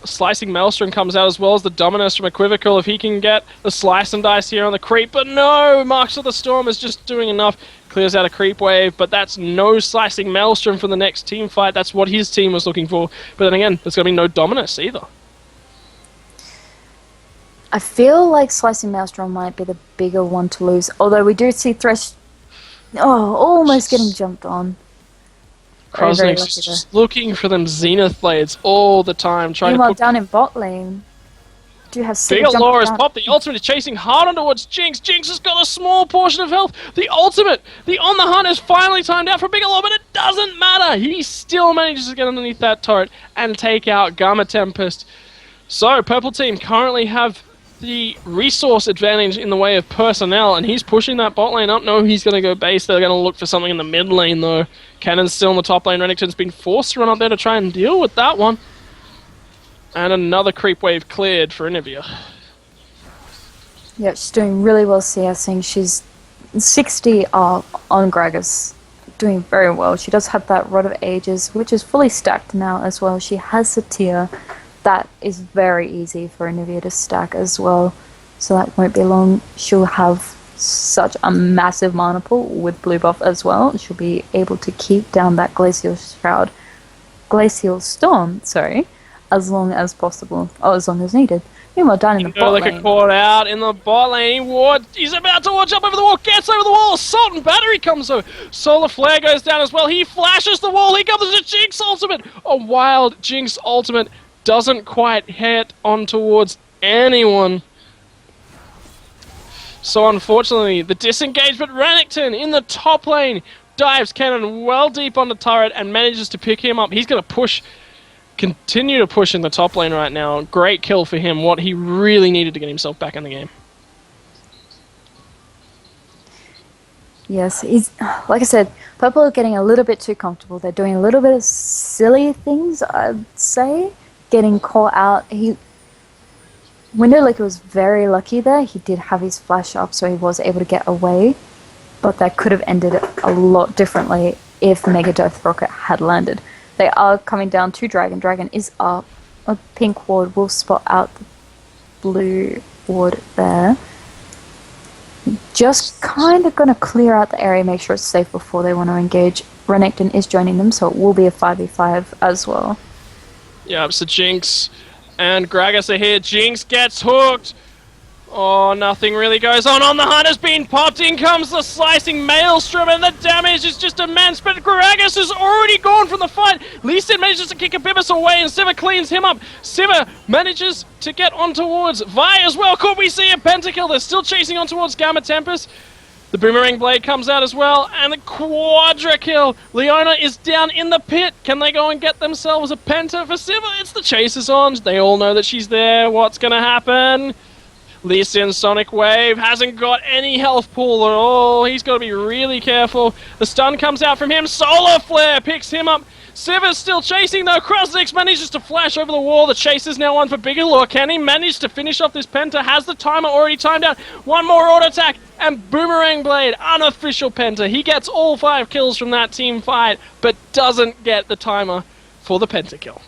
Slicing Maelstrom comes out as well as the Dominus from Equivocal if he can get the slice and dice here on the creep, but no! Marks of the Storm is just doing enough. clears out a creep wave, but that's no slicing Maelstrom for the next team fight. That's what his team was looking for. But then again, there's going to be no Dominus either. I feel like Slicing Maelstrom might be the bigger one to lose, although we do see Thresh almost getting jumped on. Krosnik's just looking for them Zenith Blades all the time, trying Meanwhile, to put... down in bot lane, do have Big Law has popped. The ultimate is chasing hard on towards Jinx. Jinx has got a small portion of health. The ultimate, the On the Hunt, is finally timed out for Big Law, but it doesn't matter. He still manages to get underneath that turret and take out Gamma Tempest. So, Purple Team currently have the resource advantage in the way of personnel, and he's pushing that bot lane up. No, he's going to go base. They're going to look for something in the mid lane, though. Cannon's still in the top lane. Renekton's been forced to run up there to try and deal with that one. And another creep wave cleared for Anivia. Yeah, she's doing really well CSing. She's 60 on Gragas. Doing very well. She does have that Rod of Ages, which is fully stacked now as well. She has Satir. That is very easy for Anivia to stack as well. So that won't be long. She'll have such a massive mana pool with blue buff as well. She'll be able to keep down that Glacial Storm, as long as possible. Oh, as long as needed. Meanwhile, down in the bot lane. Caught out in the bot lane. Ward, he's about to watch up over the wall. Gets over the wall. Assault and Battery comes over. Solar Flare goes down as well. He flashes the wall. He comes to Jinx ultimate. A wild Jinx ultimate. Doesn't quite hit on towards anyone. So unfortunately, the disengagement, Renekton in the top lane dives Cannon well deep on the turret and manages to pick him up. He's going to continue to push in the top lane right now. Great kill for him, what he really needed to get himself back in the game. Yes, he's, like I said, Purple are getting a little bit too comfortable. They're doing a little bit of silly things, I'd say. Getting caught out. Windowlicker was very lucky there. He did have his flash up, so he was able to get away. But that could have ended a lot differently if the Mega Death Rocket had landed. They are coming down to Dragon. Dragon is up. A pink ward will spot out the blue ward there. Just kind of going to clear out the area, make sure it's safe before they want to engage. Renekton is joining them, so it will be a 5v5 as well. Yeah, so Jinx and Gragas are here. Jinx gets hooked. Oh, nothing really goes on. On the Hunt has been popped. In comes the slicing Maelstrom, and the damage is just immense. But Gragas is already gone from the fight. Lee Sin manages to kick Abibis away, and Sivir cleans him up. Sivir manages to get on towards Vi as well. Could we see a pentakill? They're still chasing on towards Gamma Tempest. The Boomerang Blade comes out as well, and the Quadra kill. Leona is down in the pit. Can they go and get themselves a penta for Sivir? It's the Chasers on. They all know that she's there. What's going to happen? Lee Sin Sonic Wave hasn't got any health pool at all. He's got to be really careful. The stun comes out from him. Solar Flare picks him up. Sivir's still chasing though. Krosnix manages to flash over the wall. The Chaser's now on for Bigelow. Can he manage to finish off this penta? Has the timer already timed out? One more auto attack and Boomerang Blade. Unofficial penta. He gets all 5 kills from that team fight, but doesn't get the timer for the pentakill.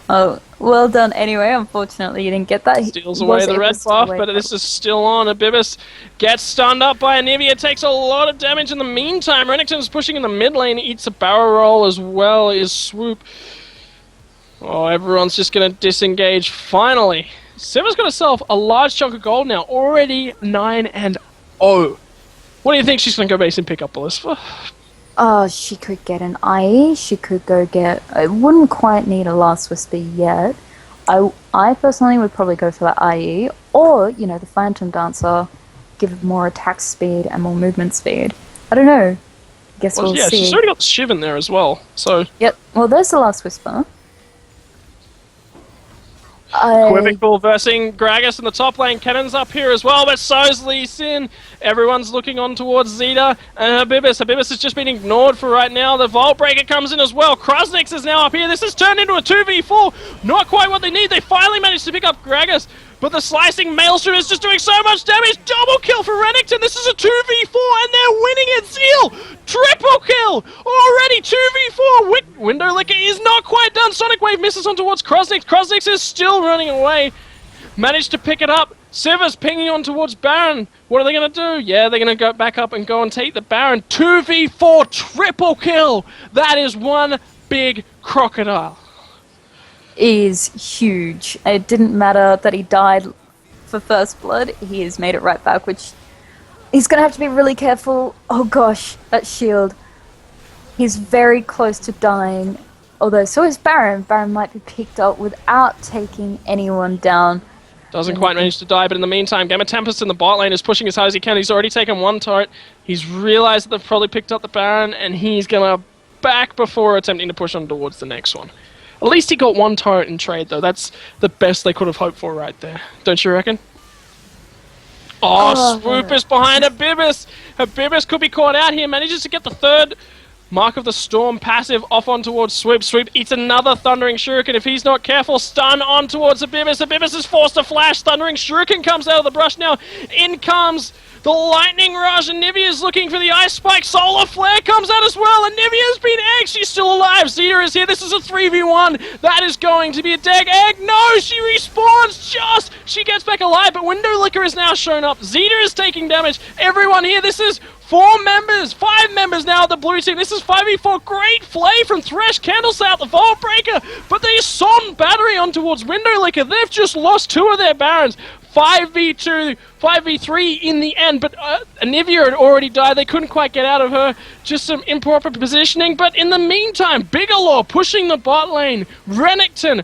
Oh, well done anyway. Unfortunately, you didn't get that. Steals away the red buff, but this is still on. Abibis gets stunned up by Anivia, takes a lot of damage in the meantime. Renekton's pushing in the mid lane, eats a barrel roll as well as Swoop. Oh, everyone's just going to disengage finally. Sivir's got herself a large chunk of gold now, already 9-0. What do you think she's going to go base and pick up, Ballista? She could get an IE, she could go get... I wouldn't quite need a Last Whisper yet. I personally would probably go for the IE, or, you know, the Phantom Dancer, give it more attack speed and more movement speed. I don't know. Guess we'll see. She's already got the Shiv in there as well, so... Yep, well there's the Last Whisper. Quizzical versing Gragas in the top lane. Cannon's up here as well, but so's Lee Sin. Everyone's looking on towards Zeta and Abibis. Abibis has just been ignored for right now. The Vault Breaker comes in as well. Krosnix is now up here. This has turned into a 2v4. Not quite what they need. They finally managed to pick up Gragas, but the slicing Maelstrom is just doing so much damage. Double kill for Renekton. This is a 2v4 and they're winning it. Zeal, triple kill. Already 2v4. Windowlicker is not quite done. Sonic Wave misses on towards Krosnix. Krosnix is still running away. Managed to pick it up. Siva's pinging on towards Baron. What are they going to do? Yeah, they're going to go back up and go and take the Baron. 2v4 triple kill. That is one big crocodile. Is huge. It didn't matter that he died for first blood. He has made it right back, which he's going to have to be really careful. Oh gosh, that shield. He's very close to dying. Although, so is Baron. Baron might be picked up without taking anyone down. Doesn't quite manage to die, but in the meantime, Gamma Tempest in the bot lane is pushing as hard as he can. He's already taken one turret. He's realized that they've probably picked up the Baron, and he's going to back before attempting to push on towards the next one. At least he got one turret in trade, though. That's the best they could have hoped for right there. Don't you reckon? Oh, Swoop is behind Abibis. Abibis could be caught out here. Manages to get the third Mark of the Storm passive off on towards Swoop. Swoop eats another Thundering Shuriken. If he's not careful, stun on towards Abibis. Abibis is forced to flash. Thundering Shuriken comes out of the brush now. In comes the Lightning Rush, and Nivea's looking for the Ice Spike. Solar Flare comes out as well, and Nivea's been egged. She's still alive. Zeta is here. This is a 3v1. That is going to be a dead egg. No, she respawns just. She gets back alive, but Window Licker is now shown up. Zeta is taking damage. Everyone here, this is 5 members now of the blue team. This is 5v4. Great flay from Thresh. Cancels out the Vault Breaker, but they son battery on towards Window Licker. They've just lost 2 of their Barons. 5v2, 5v3 in the end, but Anivia had already died. They couldn't quite get out of her. Just some improper positioning, but in the meantime, Bigelow pushing the bot lane. Renekton,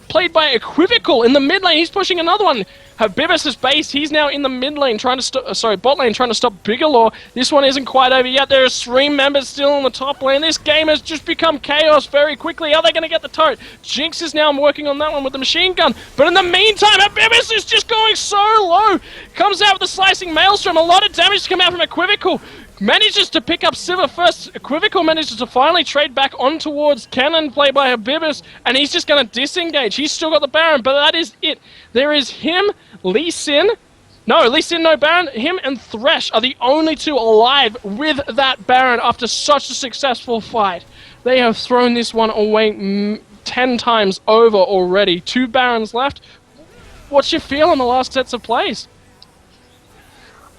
played by Equivocal in the mid lane. He's pushing another one. Habibis' base, he's now in the mid lane trying to stop, bot lane trying to stop Bigelow. This one isn't quite over yet. There are 3 members still on the top lane. This game has just become chaos very quickly. Are they going to get the turret? Jinx is now working on that one with the machine gun. But in the meantime, Habibis is just going so low. Comes out with the slicing maelstrom. A lot of damage to come out from Equivocal. Manages to pick up Siva first. Equivocal manages to finally trade back on towards Cannon, played by Habibis, and he's just going to disengage. He's still got the Baron, but that is it. There is him, Lee Sin. No, Lee Sin, no Baron. Him and Thresh are the only 2 alive with that Baron after such a successful fight. They have thrown this one away 10 times over already. 2 Barons left. What's your feel on the last sets of plays?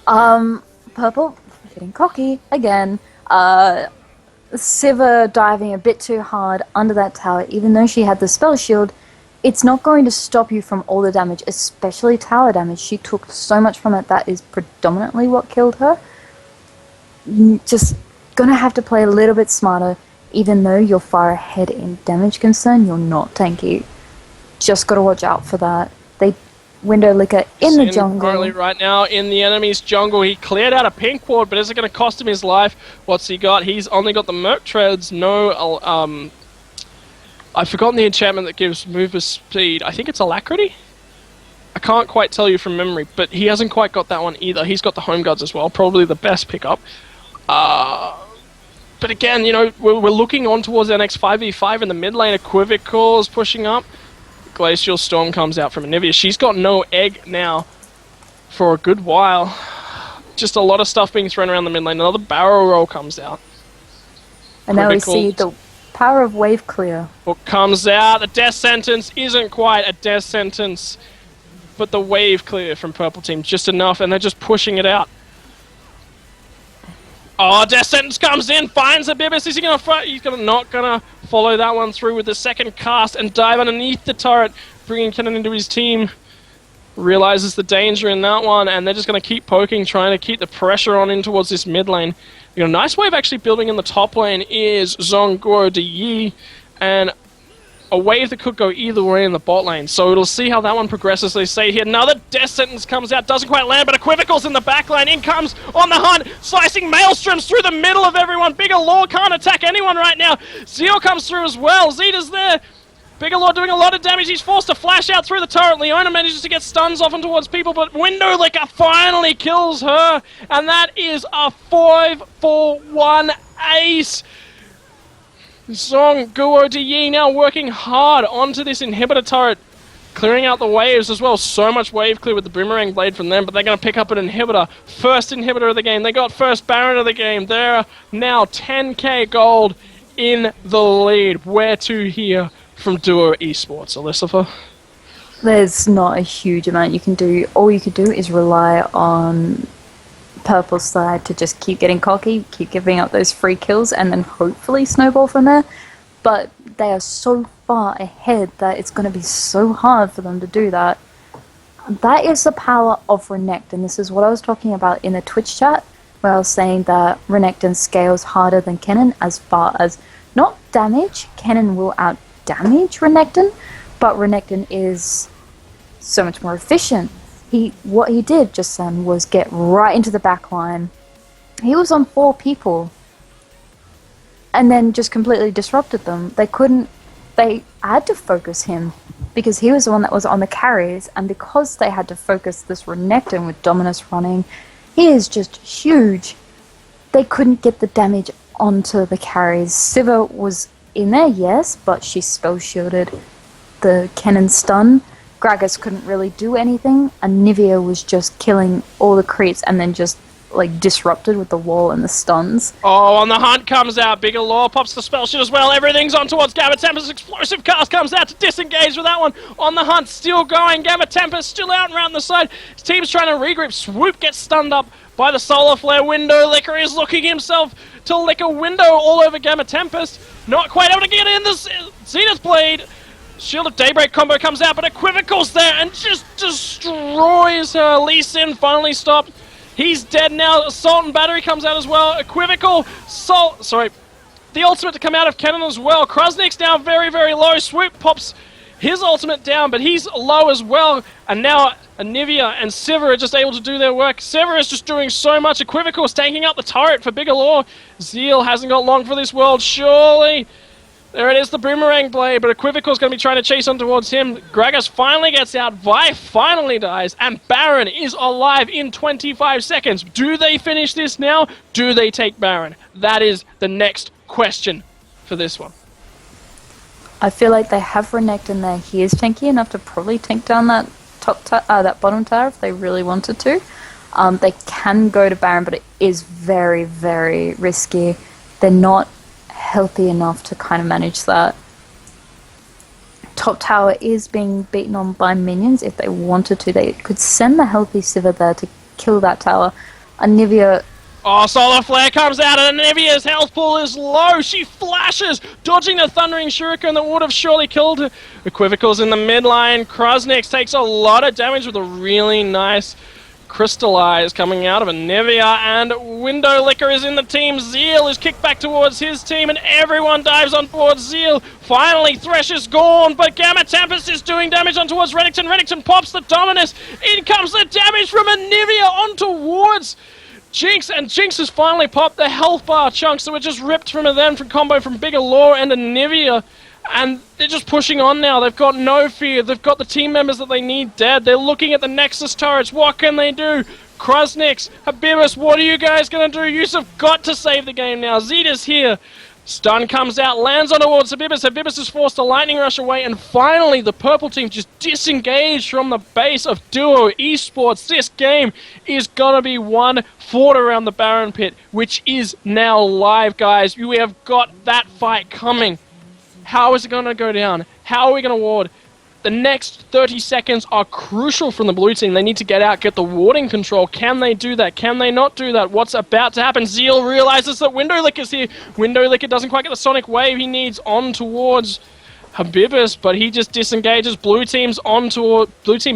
Purple getting cocky again. Siva diving a bit too hard under that tower, even though she had the spell shield. It's not going to stop you from all the damage, especially tower damage. She took so much from it. That is predominantly what killed her. You're just gonna have to play a little bit smarter. Even though you're far ahead in damage concern, you're not tanky. Just gotta watch out for that. Window Licker in the jungle. Currently right now in the enemy's jungle. He cleared out a pink ward, but is it going to cost him his life? What's he got? He's only got the Merc Treads. No, I've forgotten the enchantment that gives mover speed. I think it's Alacrity? I can't quite tell you from memory, but he hasn't quite got that one either. He's got the Home Guards as well. Probably the best pickup. But again, you know, we're looking on towards our next 5v5 in the mid lane. Equivocal is pushing up. Glacial Storm comes out from Anivia. She's got no egg now for a good while. Just a lot of stuff being thrown around the mid lane. Another barrel roll comes out. And now we see the power of wave clear. What comes out? The death sentence isn't quite a death sentence, but the wave clear from Purple Team just enough, and they're just pushing it out. Oh, Death Sentence comes in, finds Abibis. Is he going to fight? He's not going to follow that one through with the second cast and dive underneath the turret, bringing Cannon into his team. Realizes the danger in that one, and they're just going to keep poking, trying to keep the pressure on in towards this mid lane. You know, nice wave actually building in the top lane is Zongguo De Yi, and a wave that could go either way in the bot lane. So it'll see how that one progresses. They say here, another Death Sentence comes out, doesn't quite land, but Equivocal's in the back line. In comes on the hunt, slicing Maelstroms through the middle of everyone. Bigelow can't attack anyone right now. Zeal comes through as well. Zeta's there. Bigelow doing a lot of damage. He's forced to flash out through the turret. Leona manages to get stuns off and towards people, but Window Licker finally kills her. And that is a 5-4-1 ace. Zongguo De Yi now working hard onto this inhibitor turret, clearing out the waves as well. So much wave clear with the Boomerang Blade from them, but they're going to pick up an inhibitor. First inhibitor of the game. They got first Baron of the game. They're now 10k gold in the lead. Where to here from Duo Esports, Elizabeth? There's not a huge amount you can do. All you could do is rely on purple side to just keep getting cocky, keep giving up those free kills, and then hopefully snowball from there. But they are so far ahead that it's going to be so hard for them to do that. That is the power of Renekton. This is what I was talking about in the Twitch chat, where I was saying that Renekton scales harder than Kennen as far as not damage. Kennen will out damage Renekton, but Renekton is so much more efficient. What he did just then was get right into the back line. He was on 4 people and then just completely disrupted them. They had to focus him because he was the one that was on the carries, and because they had to focus this Renekton with Dominus running, he is just huge. They couldn't get the damage onto the carries. Sivir was in there, yes, but she spell shielded the Kennen stun. Gragas couldn't really do anything, and Nivea was just killing all the creeps and then just like disrupted with the wall and the stuns. Oh, on the hunt comes out. Bigger Law pops the spell shit as well. Everything's on towards Gamma Tempest. Explosive cast comes out to disengage with that one. On the hunt, still going. Gamma Tempest still out and around the side. His team's trying to regroup. Swoop gets stunned up by the Solar Flare. Window Licker is looking himself to lick a window all over Gamma Tempest. Not quite able to get in the Zenith Blade. Shield of Daybreak combo comes out, but Equivocal's there and just destroys her. Lee Sin finally stopped. He's dead now. Assault and Battery comes out as well. Equivocal, the ultimate to come out of Kennen as well. Kruznik's now very, very low. Swoop pops his ultimate down, but he's low as well. And now Anivia and Sivir are just able to do their work. Sivir is just doing so much. Equivocal's tanking out the turret for Bigger Law. Zeal hasn't got long for this world, surely. There it is, the Boomerang Blade, but Equivocal's going to be trying to chase on towards him. Gragas finally gets out, Vi finally dies, and Baron is alive in 25 seconds. Do they finish this now? Do they take Baron? That is the next question for this one. I feel like they have Renekton there. He is tanky enough to probably tank down that that bottom tower if they really wanted to. They can go to Baron, but it is very, very risky. They're not healthy enough to kind of manage that. Top tower is being beaten on by minions. If they wanted to, they could send the healthy Sivir there to kill that tower. Anivia... Oh, Solar Flare comes out and Anivia's health pool is low. She flashes, dodging the Thundering Shuriken that would have surely killed her. Equivocal's in the mid line. Kruznik takes a lot of damage with a really nice Crystallize coming out of Anivia, and Window Licker is in the team. Zeal is kicked back towards his team, and everyone dives on towards Zeal. Finally, Thresh is gone, but Gamma Tempest is doing damage on towards Renekton. Renekton pops the Dominus. In comes the damage from Anivia on towards Jinx, and Jinx has finally popped the health bar chunks that were just ripped from her then from combo from Bigger Law and Anivia. And they're just pushing on now. They've got no fear. They've got the team members that they need dead. They're looking at the Nexus turrets. What can they do? Kruzniks, Habibus, what are you guys going to do? You've got to save the game now. Zeta's here. Stun comes out, lands on towards Habibus. Habibus is forced to lightning rush away. And finally, the purple team just disengaged from the base of Duo Esports. This game is going to be won, fought around the Baron Pit, which is now live, guys. We have got that fight coming. How is it going to go down? How are we going to ward? The next 30 seconds are crucial from the blue team. They need to get out, get the warding control. Can they do that? Can they not do that? What's about to happen? Zeal realizes that Window Licker's here. Window Licker doesn't quite get the Sonic Wave he needs on towards Habibus, but he just disengages. Blue team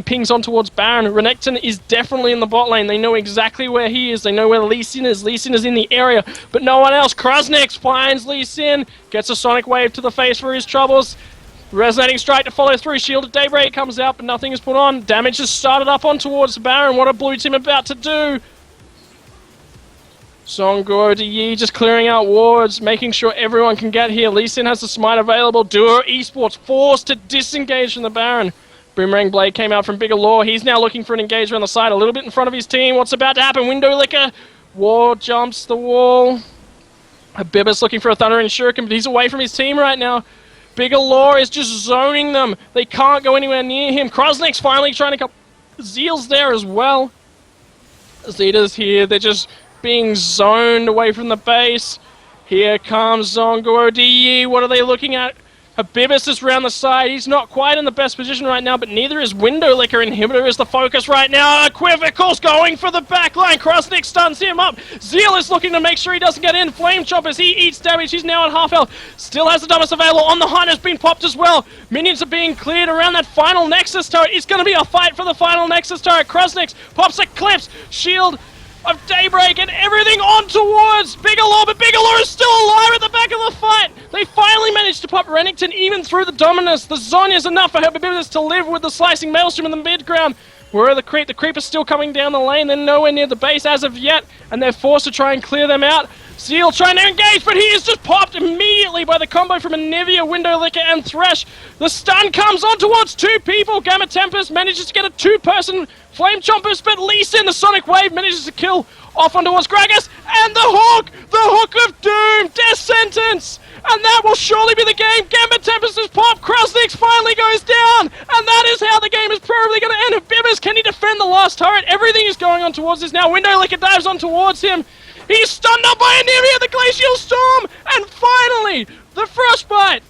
pings on towards Baron. Renekton is definitely in the bot lane. They know exactly where he is. They know where Lee Sin is. Lee Sin is in the area, but no one else. Kruznik finds Lee Sin, gets a Sonic Wave to the face for his troubles. Resonating Strike to follow through. Shield of Daybreak comes out, but nothing is put on. Damage has started up on towards Baron. What are blue team about to do? Songuo to Yi just clearing out wards, making sure everyone can get here. Lee Sin has the smite available. Duo Esports forced to disengage from the Baron. Boomerang Blade came out from Bigger Law. He's now looking for an engagement on the side, a little bit in front of his team. What's about to happen? Window Licker. Ward jumps the wall. Habibus looking for a Thundering Shuriken, but he's away from his team right now. Bigger Law is just zoning them. They can't go anywhere near him. Kruznik's finally trying to come. Zeal's there as well. Zeta's here. They're just being zoned away from the base. Here comes Zonguo DE. What are they looking at? Habibus is round the side. He's not quite in the best position right now, but neither is Windowlicker. Inhibitor is the focus right now. Equivocal's going for the backline. Krosnick stuns him up. Zeal is looking to make sure he doesn't get in. Flame Chop as he eats damage. He's now on half health. Still has the Dumbest available. On the Hunt has been popped as well. Minions are being cleared around that final Nexus turret. It's going to be a fight for the final Nexus turret. Krosnick pops Eclipse. Shield of Daybreak and everything on towards Bigelow, but Bigelow is still alive at the back of the fight. They finally managed to pop Rennington even through the Dominus. The Zonya's enough for Habibus to live with the slicing Maelstrom in the mid-ground. Where are the creep? The creep is still coming down the lane. They're nowhere near the base as of yet, and they're forced to try and clear them out. Zeal trying to engage, but he is just popped immediately by the combo from Anivia, Windowlicker, and Thresh. The stun comes on towards two people. Gamma Tempest manages to get a two-person Flame Chompers, but Lee Sin, the Sonic Wave, manages to kill off on towards Gragas, and the Hook of Doom, Death Sentence, and that will surely be the game. Gamma Tempest is popped, Krosnick finally goes down, and that is how the game is probably going to end. Habibus, can he defend the last turret? Everything is going on towards this now. Windowlicker dives on towards him. He's stunned up by Anivia, the Glacial Storm, and finally, the Frostbite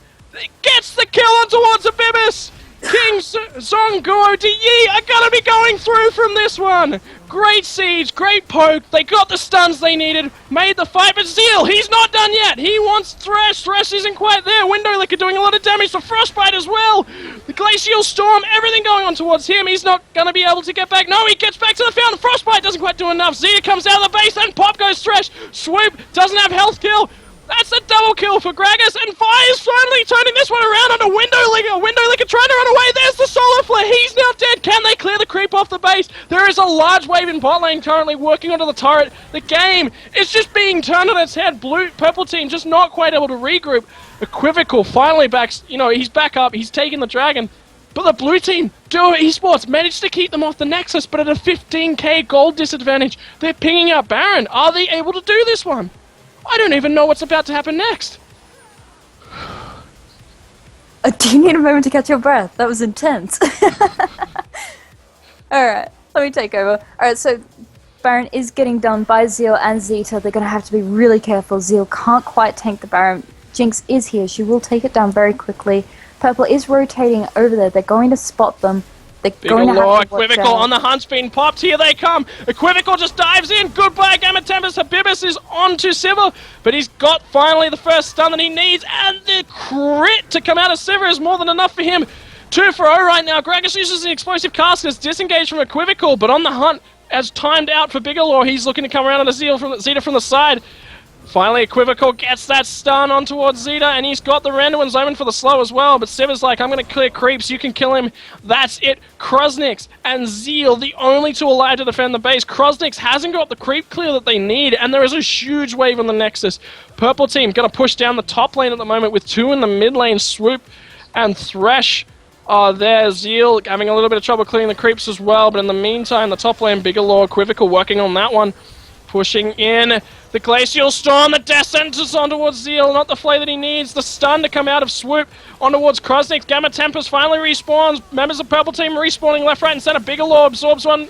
gets the kill on towards Habibus. King Zongo to Yi are going to be going through from this one. Great siege, great poke. They got the stuns they needed, made the fight, but Zeal, he's not done yet. He wants Thresh. Thresh isn't quite there. Windowlicker doing a lot of damage to Frostbite as well. The Glacial Storm, everything going on towards him. He's not going to be able to get back. No, he gets back to the fountain. Frostbite doesn't quite do enough. Zia comes out of the base, and pop goes Thresh. Swoop doesn't have health kill. That's a double kill for Gragas, and Fire's finally turning this one around on a Windowlicker. Windowlicker trying to run away. There's the Solar Flare. He's now dead. Can they clear the creep off the base? There is a large wave in bot lane currently working onto the turret. The game is just being turned on its head. Purple team just not quite able to regroup. Equivocal finally backs, he's back up. He's taking the dragon. But the blue team, Duo Esports, managed to keep them off the Nexus, but at a 15k gold disadvantage. They're pinging out Baron. Are they able to do this one? I don't even know what's about to happen next. Do you need a moment to catch your breath? That was intense. Alright, let me take over. Alright, so Baron is getting done by Zeal and Zeta. They're going to have to be really careful. Zeal can't quite tank the Baron. Jinx is here. She will take it down very quickly. Purple is rotating over there. They're going to spot them. They're going to have to watch Equivocal on the Hunt's been popped. Here they come. Equivocal just dives in. Goodbye, Gamma Tempest. Habibus is on to Sivir, but he's got finally the first stun that he needs, and the crit to come out of Sivir is more than enough for him. 2 for 0 right now. Gragas uses the explosive cast and is disengaged from Equivocal, but on the Hunt, as timed out for Bigelow, he's looking to come around on a Zeta from the side. Finally, Equivocal gets that stun on towards Zeta, and he's got the Randuin's Omen for the slow as well, but Sivir's like, I'm going to clear creeps, you can kill him. That's it. Krosnick and Zeal, the only two alive to defend the base. Krosnick hasn't got the creep clear that they need, and there is a huge wave on the Nexus. Purple team going to push down the top lane at the moment with 2 in the mid lane. Swoop and Thresh are there. Zeal having a little bit of trouble clearing the creeps as well, but in the meantime, the top lane, Bigelow, Equivocal working on that one. Pushing in the Glacial Storm, the Death Sentence on towards Zeal, not the flay that he needs, the stun to come out of Swoop on towards Krosnick. Gamma Tempest finally respawns, members of Purple Team respawning left, right and center. Bigelow absorbs one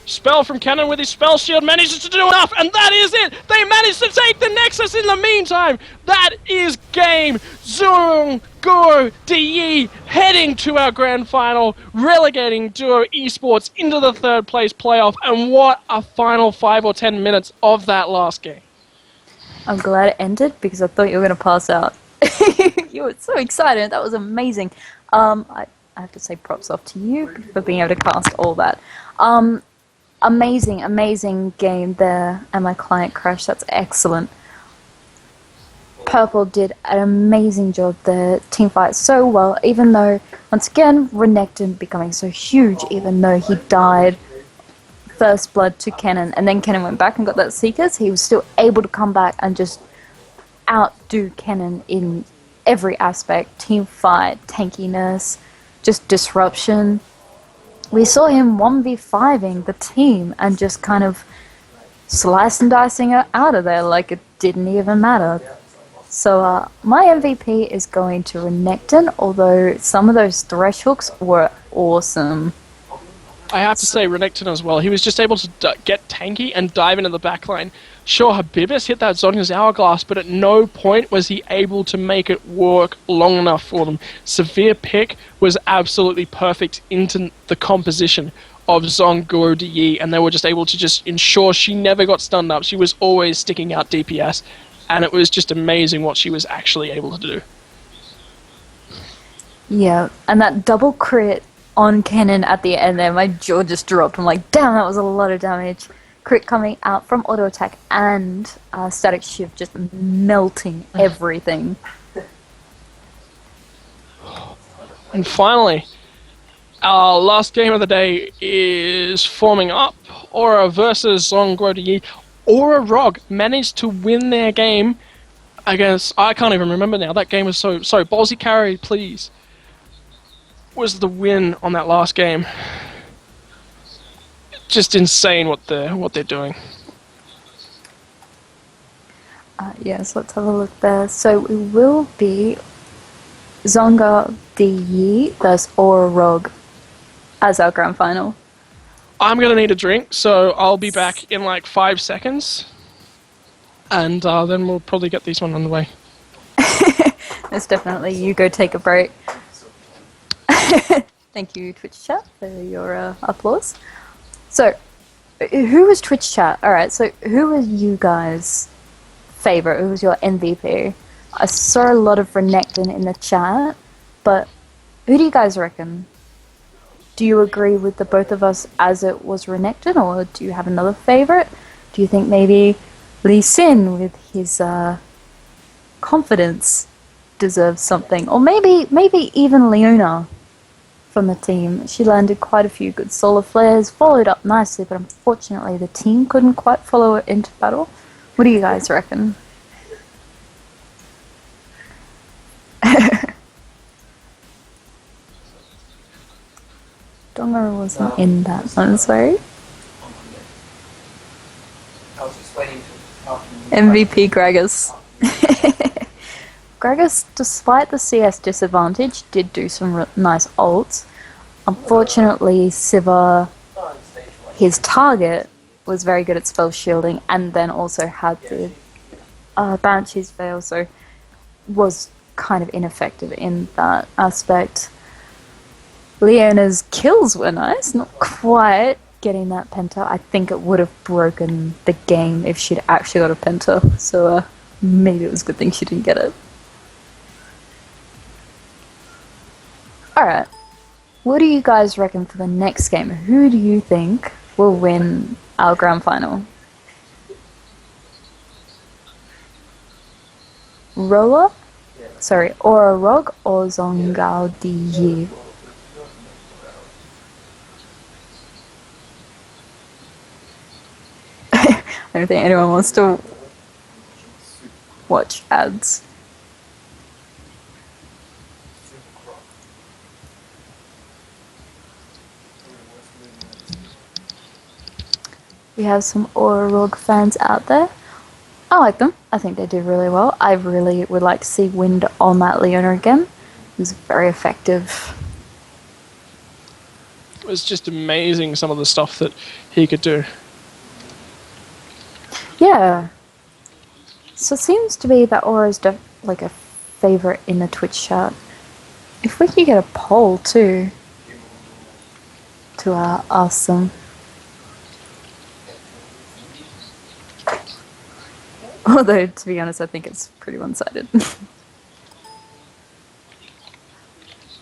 spell from Cannon with his spell shield, manages to do enough, and that is it! They managed to take the Nexus in the meantime! That is game! Zongo DE heading to our grand final, relegating Duo Esports into the 3rd place playoff, and what a final 5 or 10 minutes of that last game. I'm glad it ended because I thought you were going to pass out. You were so excited. That was amazing. I have to say props off to you for being able to cast all that. Amazing game there, and my client crashed. That's excellent. Purple did an amazing job there. Team fight so well, even though, once again, Renekton becoming so huge, even though he died first blood to Kennen, and then Kennen went back and got that Seekers, he was still able to come back and just outdo Kennen in every aspect. Team fight, tankiness, just disruption. We saw him 1v5ing the team and just kind of slice and dicing it out of there like it didn't even matter. So my MVP is going to Renekton, although some of those Thresh hooks were awesome. I have to say, Renekton as well. He was just able to get tanky and dive into the backline. Sure, Habibus hit that Zhonya's hourglass, but at no point was he able to make it work long enough for them. Severe Pick was absolutely perfect into the composition of Zhong, Guo, Yi, and they were just able to just ensure she never got stunned up. She was always sticking out DPS, and it was just amazing what she was actually able to do. Yeah, and that double crit on Cannon at the end there, my jaw just dropped. I'm like, damn, that was a lot of damage. Crit coming out from auto attack and static shift just melting everything. And finally, our last game of the day is forming up. Aura versus Zhong Guodyi. Aura Rog managed to win their game against... I can't even remember now. That game was so... Sorry, Ballsy Carry, please. Was the win on that last game. Just insane what they're doing. Yes, let's have a look there. So it will be Zonga Yi versus Aura Rog as our grand final. I'm going to need a drink, so I'll be back in like 5 seconds. And then we'll probably get this one on the way. It's definitely you go take a break. Thank you, Twitch chat, for your applause. So, who was Twitch chat? Alright, so who was you guys' favourite? Who was your MVP? I saw a lot of Renekton in the chat, but who do you guys reckon? Do you agree with the both of us as it was Renekton, or do you have another favourite? Do you think maybe Lee Sin, with his confidence, deserves something? Or maybe even Leona from the team. She landed quite a few good solar flares, followed up nicely, but unfortunately the team couldn't quite follow it into battle. What do you guys reckon? Dongo wasn't in that one, sorry. I was just waiting to talk to you. MVP Gragas. Gragas, despite the CS disadvantage, did do some nice ults. Unfortunately, Siva, his target, was very good at spell shielding, and then also had the Banshee's Veil, so was kind of ineffective in that aspect. Leona's kills were nice, not quite getting that penta. I think it would have broken the game if she'd actually got a penta, so maybe it was a good thing she didn't get it. Alright, what do you guys reckon for the next game? Who do you think will win our grand final? Roller? Sorry, Aura Rog or Zhongao Di? I don't think anyone wants to watch ads. We have some Aura Rog fans out there. I like them. I think they did really well. I really would like to see Wind on that Leona again. It was very effective. It was just amazing, some of the stuff that he could do. Yeah. So it seems to be that Aura's like a favourite in the Twitch chat. If we could get a poll too, to ask them. Although, to be honest, I think it's pretty one-sided.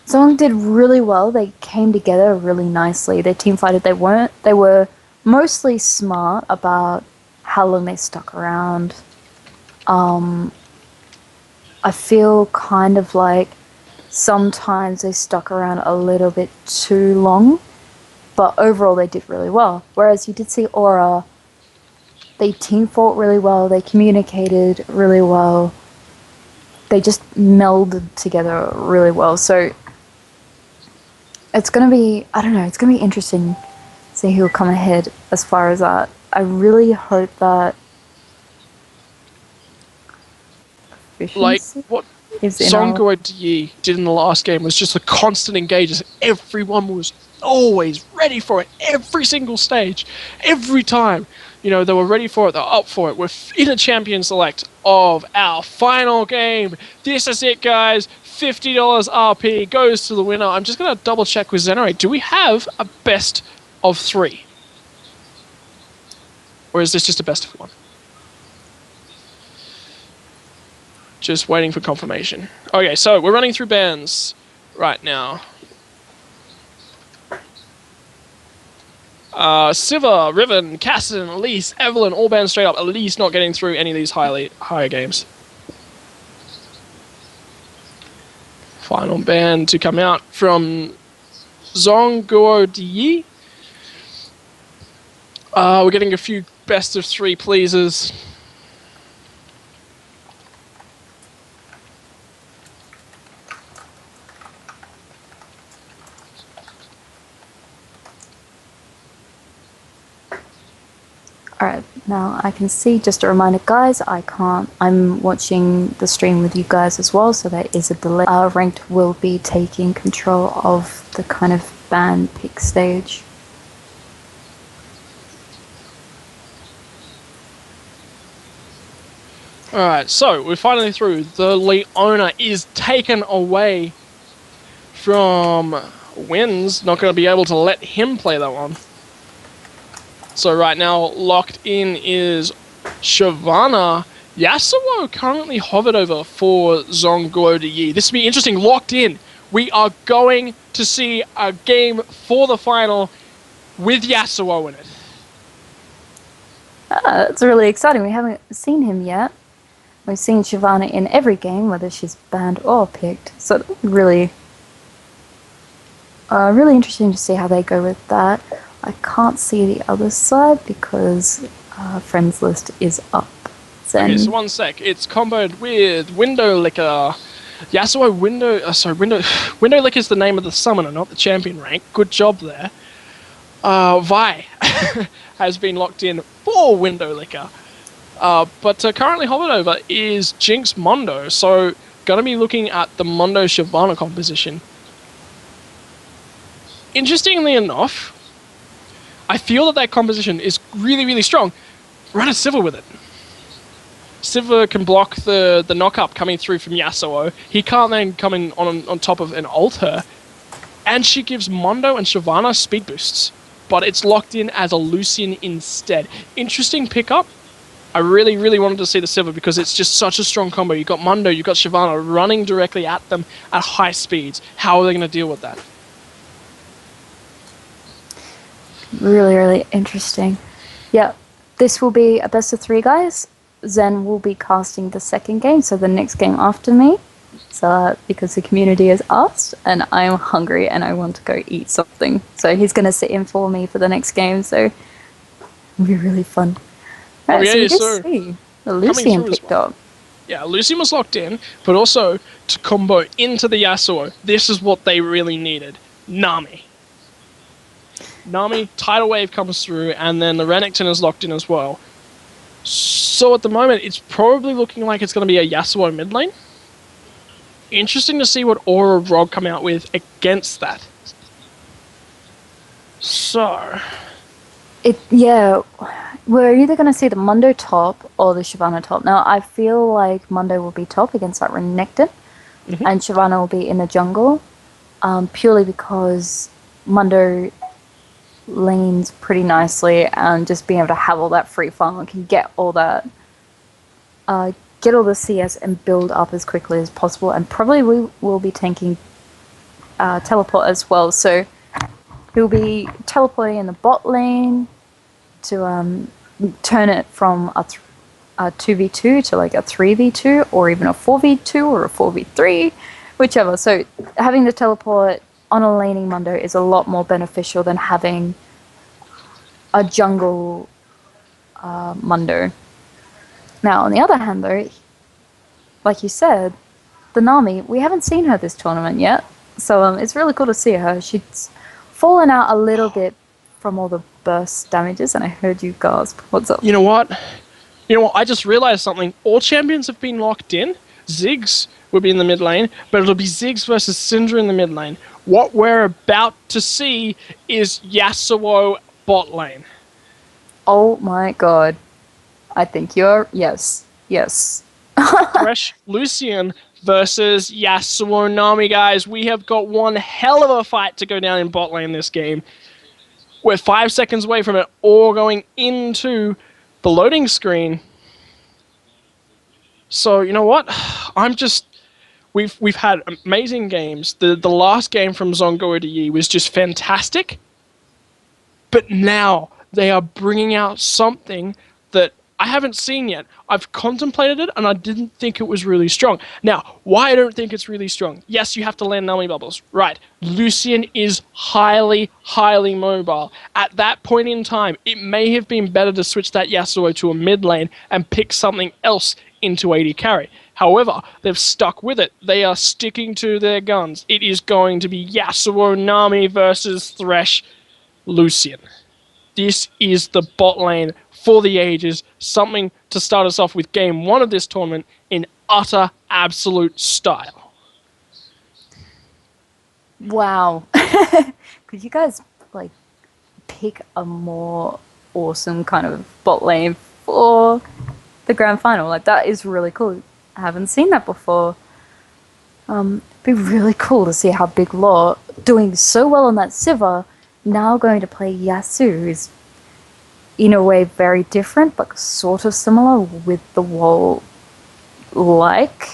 Zhong did really well. They came together really nicely. They team-fighted. They were mostly smart about how long they stuck around. I feel kind of like sometimes they stuck around a little bit too long, but overall they did really well. Whereas you did see Aura, they team fought really well, they communicated really well, they just melded together really well. So it's going to be, I don't know, it's going to be interesting to see who will come ahead as far as that. I really hope that like what Zhong Guodyi did in the last game was just a constant engagement. Everyone was always ready for it every single stage, every time. They were ready for it, they're up for it. We're in a champion select of our final game. This is it, guys. $50 RP goes to the winner. I'm just going to double check with Zenerate. Do we have a best of 3? Or is this just a best of 1? Just waiting for confirmation. Okay, so we're running through bands right now. Siva, Riven, Casson, Elise, Evelyn, all banned straight up. Elise not getting through any of these higher games. Final ban to come out from Zongguo Di. We're getting a few best of 3 pleasers. Alright, now I can see, just a reminder guys, I'm watching the stream with you guys as well, so there is a delay. Ranked will be taking control of the kind of ban pick stage. Alright, so we're finally through. The Leona is taken away from Wins. Not going to be able to let him play that one. So right now, locked in is Shyvana. Yasuo currently hovered over for Zongguo Yi. This will be interesting. Locked in. We are going to see a game for the final with Yasuo in it. It's really exciting. We haven't seen him yet. We've seen Shyvana in every game, whether she's banned or picked. So really interesting to see how they go with that. I can't see the other side because friends list is up. Okay, so one sec. It's comboed with Window Licker. Yasuo Window Licker is the name of the summoner, not the champion rank. Good job there. Vi has been locked in for Window Licker. But currently hovered over is Jinx Mondo, so gonna be looking at the Mondo Shyvana composition. Interestingly enough, I feel that composition is really, really strong. Run a Siva with it. Siva can block the knock-up coming through from Yasuo. He can't then come in on top of and ult her. And she gives Mondo and Shyvana speed boosts. But it's locked in as a Lucian instead. Interesting pickup. I really, really wanted to see the Siva because it's just such a strong combo. You've got Mondo, you've got Shyvana running directly at them at high speeds. How are they going to deal with that? Really, really interesting. Yeah, this will be a best of 3, guys. Zen will be casting the second game, so the next game after me. So, because the community has asked, and I'm hungry and I want to go eat something. So he's going to sit in for me for the next game, so it'll be really fun. Right, so we just see the Lucian picked up. Yeah, Lucian was locked in, but also to combo into the Yasuo, this is what they really needed. Nami, Tidal Wave comes through, and then the Renekton is locked in as well. So at the moment, it's probably looking like it's going to be a Yasuo mid lane. Interesting to see what Aura of Rog come out with against that. So... yeah, we're either going to see the Mondo top or the Shyvana top. Now, I feel like Mondo will be top against that Renekton, and Shyvana will be in the jungle, purely because Mondo lanes pretty nicely, and just being able to have all that free farm can get all that, get all the CS and build up as quickly as possible, and probably we will be tanking teleport as well, so he'll be teleporting in the bot lane to turn it from a 2v2 to like a 3v2 or even a 4v2 or a 4v3, whichever. So having the teleport on a laning Mondo is a lot more beneficial than having a jungle Mondo. Now, on the other hand, though, like you said, the Nami, we haven't seen her this tournament yet, so it's really cool to see her. She's fallen out a little bit from all the burst damages, and I heard you gasp. What's up? You know what? I just realized something. All champions have been locked in. Ziggs will be in the mid lane, but it'll be Ziggs versus Syndra in the mid lane. What we're about to see is Yasuo bot lane. Oh my god. I think you're... Yes. Yes. Thresh Lucian versus Yasuo Nami, guys. We have got one hell of a fight to go down in bot lane this game. We're 5 seconds away from it all going into the loading screen. So, you know what? We've had amazing games. The last game from Zongo ODE was just fantastic. But now they are bringing out something that I haven't seen yet. I've contemplated it and I didn't think it was really strong. Now, why I don't think it's really strong? Yes, you have to land Nami bubbles. Right. Lucian is highly, highly mobile. At that point in time, it may have been better to switch that Yasuo to a mid lane and pick something else into AD carry. However, they've stuck with it. They are sticking to their guns. It is going to be Yasuo Nami versus Thresh Lucian. This is the bot lane for the ages, something to start us off with game one of this tournament in utter, absolute style. Wow. Could you guys, like, pick a more awesome kind of bot lane for the grand final? Like, that is really cool. I haven't seen that before. It'd be really cool to see how Big Law, doing so well on that Sivir, now going to play Yasu, who's in a way very different, but sort of similar with the wall, like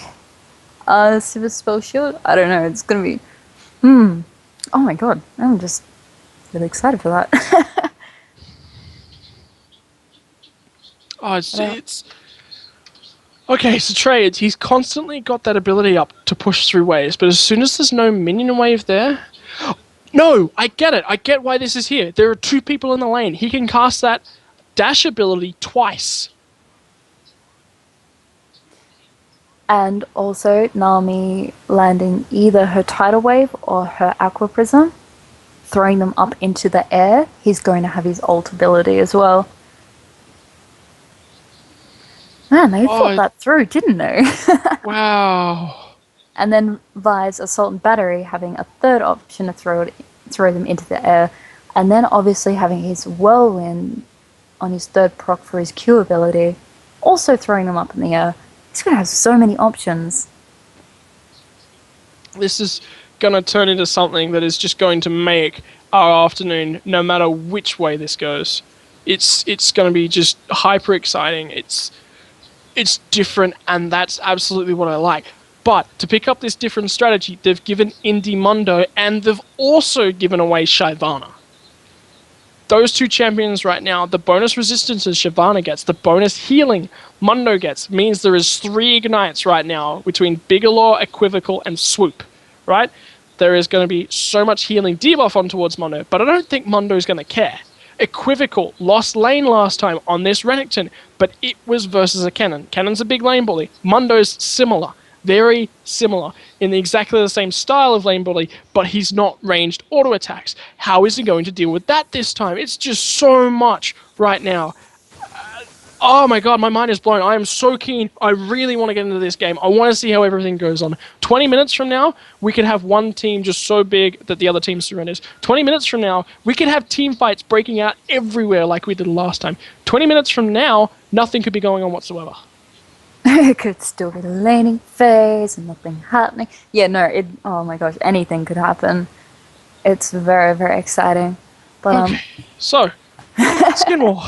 Sivir spell shield. I don't know. It's gonna be, oh my god, I'm just really excited for that. It's okay. So trades, he's constantly got that ability up to push through waves, but as soon as there's no minion wave there. No, I get it. I get why this is here. There are two people in the lane. He can cast that dash ability twice. And also Nami landing either her tidal wave or her aqua prism, throwing them up into the air. He's going to have his ult ability as well. Man, they thought that through, didn't they? Wow. And then Vi's Assault and Battery having a third option to throw them into the air. And then obviously having his Whirlwind on his third proc for his Q ability, also throwing them up in the air. He's going to have so many options. This is going to turn into something that is just going to make our afternoon, no matter which way this goes. It's going to be just hyper exciting. It's different, and that's absolutely what I like. But to pick up this different strategy, they've given Indie Mundo, and they've also given away Shyvana. Those two champions right now, the bonus resistances Shyvana gets, the bonus healing Mundo gets, means there is 3 ignites right now between Bigelow, Equivocal, and Swoop, right? There is going to be so much healing debuff on towards Mundo, but I don't think Mundo's going to care. Equivocal lost lane last time on this Renekton, but it was versus a Cannon. Cannon's a big lane bully. Mundo's similar. Very similar in exactly the same style of lane bully, but he's not ranged auto attacks. How is he going to deal with that this time? It's just so much right now. Oh my god, my mind is blown. I am so keen. I really want to get into this game. I want to see how everything goes on. 20 minutes from now, we could have one team just so big that the other team surrenders. 20 minutes from now, we could have team fights breaking out everywhere like we did last time. 20 minutes from now, nothing could be going on whatsoever. It could still be the laning phase and nothing happening. Yeah, no, oh my gosh, anything could happen. It's very, very exciting. But okay. So, Skin War.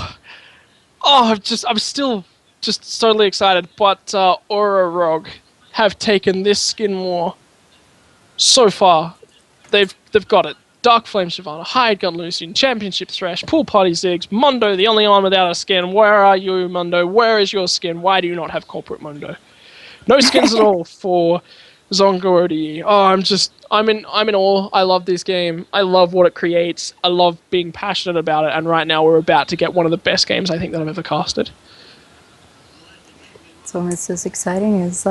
Oh, I'm still just totally excited. But Aura Rogue have taken this Skin War so far. They've got it. Dark Flame Shyvana, Hired Gun Lucian, Championship Thresh, Pool Party Ziggs, Mundo, the only one without a skin. Where are you, Mundo? Where is your skin? Why do you not have Corporate Mundo? No skins at all for Zongo ODE. Oh, I'm in awe. I love this game. I love what it creates. I love being passionate about it. And right now we're about to get one of the best games I think that I've ever casted. It's almost as exciting as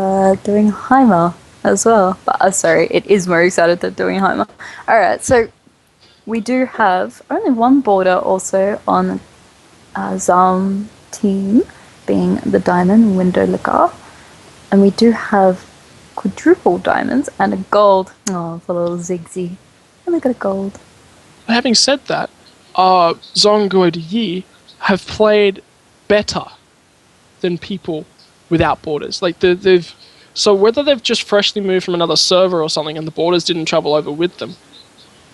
doing Heimer as well. But sorry, it is more excited than doing Heimer. Alright, so we do have only one border also on Zalm team, being the Diamond Window Liquor. And we do have quadruple diamonds and a gold. Oh, for little Ziggsy. only got a gold. Having said that, Zongo Yi have played better than people without borders. Like they've so whether they've just freshly moved from another server or something and the borders didn't travel over with them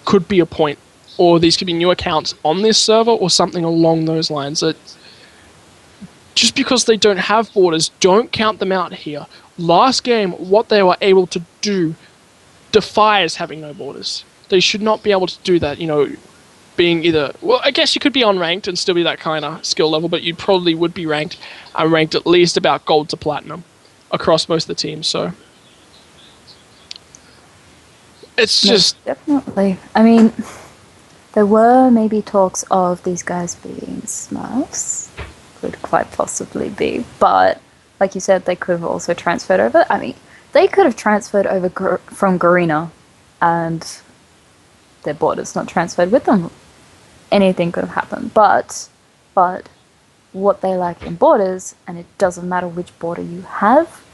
could be a point, or these could be new accounts on this server or something along those lines. That just because they don't have borders, don't count them out here. Last game, what they were able to do defies having no borders. They should not be able to do that, being either... Well, I guess you could be unranked and still be that kind of skill level, but you probably would be ranked at least about gold to platinum across most of the teams, so... It's just... Definitely. I mean, there were maybe talks of these guys being Smurfs. Could quite possibly be, but like you said, they could have also transferred over. I mean, they could have transferred over from Garena and their borders not transferred with them. Anything could have happened, but what they lack in borders, and it doesn't matter which border you have,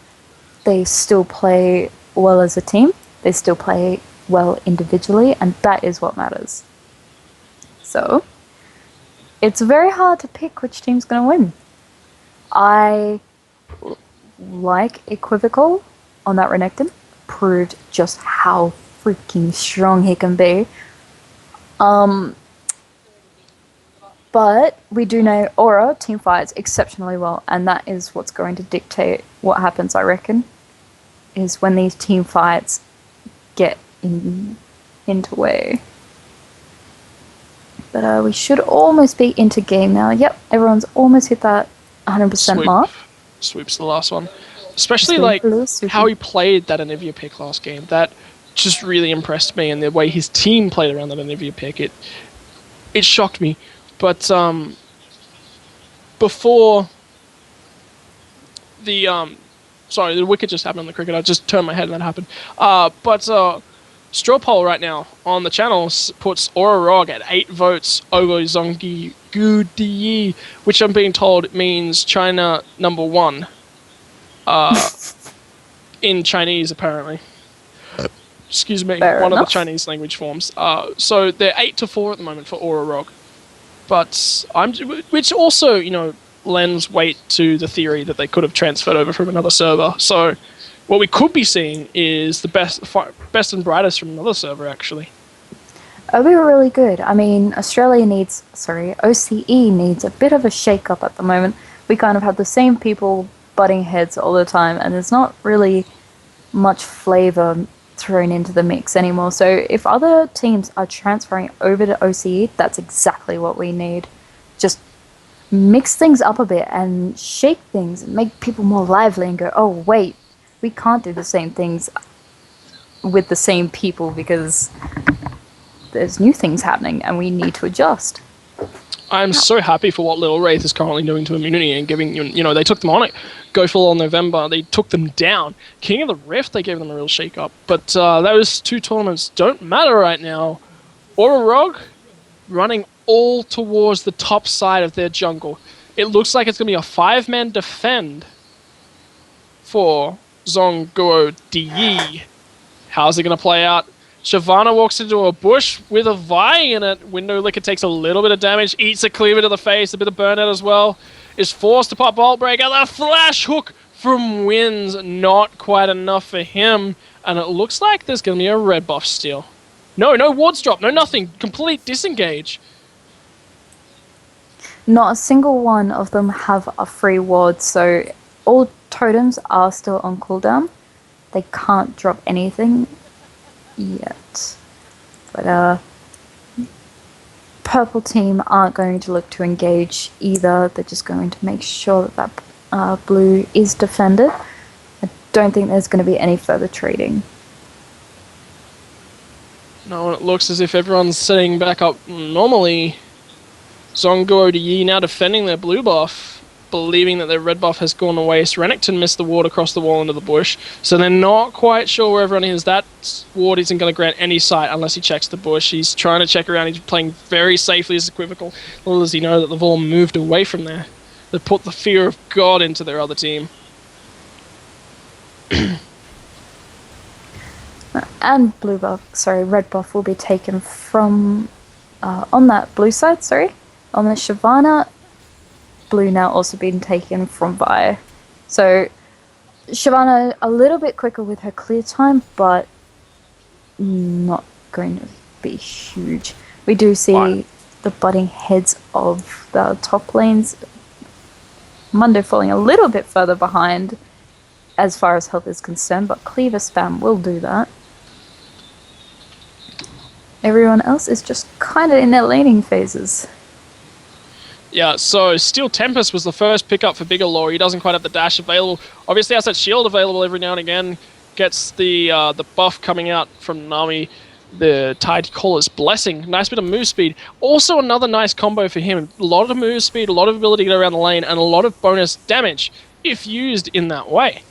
they still play well as a team. They still play well individually, and that is what matters. So it's very hard to pick which team's going to win. I like Equivocal on that Renekton. Proved just how freaking strong he can be. But we do know Aura team fights exceptionally well, and that is what's going to dictate what happens, I reckon, is when these team fights get into way. But we should almost be into game now. Yep, everyone's almost hit that 100% mark. Swoop's the last one. Especially how he played that Anivia pick last game. That just really impressed me, and the way his team played around that Anivia pick. It shocked me. But before the sorry, the wicket just happened on the cricket. I just turned my head and that happened. But Straw Poll right now on the channel puts Aura Rog at 8 votes over Zongi Gudiyi, which I'm being told means China number 1 in Chinese, apparently. Excuse me, Fair one enough. of the Chinese language forms. So they're 8-4 at the moment for Aura Rog. But which also, lends weight to the theory that they could have transferred over from another server. So what we could be seeing is the best and brightest from another server, actually. It'll be really good. I mean, OCE needs a bit of a shake-up at the moment. We kind of have the same people butting heads all the time, and there's not really much flavor thrown into the mix anymore. So if other teams are transferring over to OCE, that's exactly what we need. Just mix things up a bit and shake things and make people more lively and go, oh wait, we can't do the same things with the same people because there's new things happening and we need to adjust. I'm so happy for what Little Wraith is currently doing to Immunity and giving, they took them on it. Go for all November, they took them down. King of the Rift, they gave them a real shake-up. But those 2 tournaments don't matter right now. Aura Rog running all towards the top side of their jungle. It looks like it's going to be a 5-man defend for Zonguo Di. How's it going to play out? Shyvana walks into a bush with a Vi in it. Window Licker takes a little bit of damage, eats a cleaver to the face, a bit of burnout as well. Is forced to pop Bolt Break, and a flash hook from Wins. Not quite enough for him. And it looks like there's going to be a red buff steal. No wards drop, no nothing. Complete disengage. Not a single one of them have a free ward, so all totems are still on cooldown. They can't drop anything yet. But purple team aren't going to look to engage either. They're just going to make sure that blue is defended. I don't think there's going to be any further trading. No, it looks as if everyone's setting back up normally. Zongo Di now defending their blue buff, believing that their red buff has gone away. Renekton missed the ward across the wall into the bush, so they're not quite sure where everyone is. That ward isn't going to grant any sight unless he checks the bush. He's trying to check around. He's playing very safely as Equivocal. Little does he know that they've all moved away from there. They put the fear of God into their other team. and red buff will be taken from on that blue side. Sorry, on the Shyvana, blue now also being taken from Vi. So Shyvana a little bit quicker with her clear time, but not going to be huge. We do see the butting heads of the top lanes. Mundo falling a little bit further behind as far as health is concerned, but Cleaver spam will do that. Everyone else is just kind of in their laning phases. Yeah, so Steel Tempest was the first pickup for Bigelow. He doesn't quite have the dash available. Obviously has that shield available every now and again. Gets the buff coming out from Nami, the Tide Caller's Blessing. Nice bit of move speed. Also another nice combo for him. A lot of move speed, a lot of ability to get around the lane, and a lot of bonus damage if used in that way.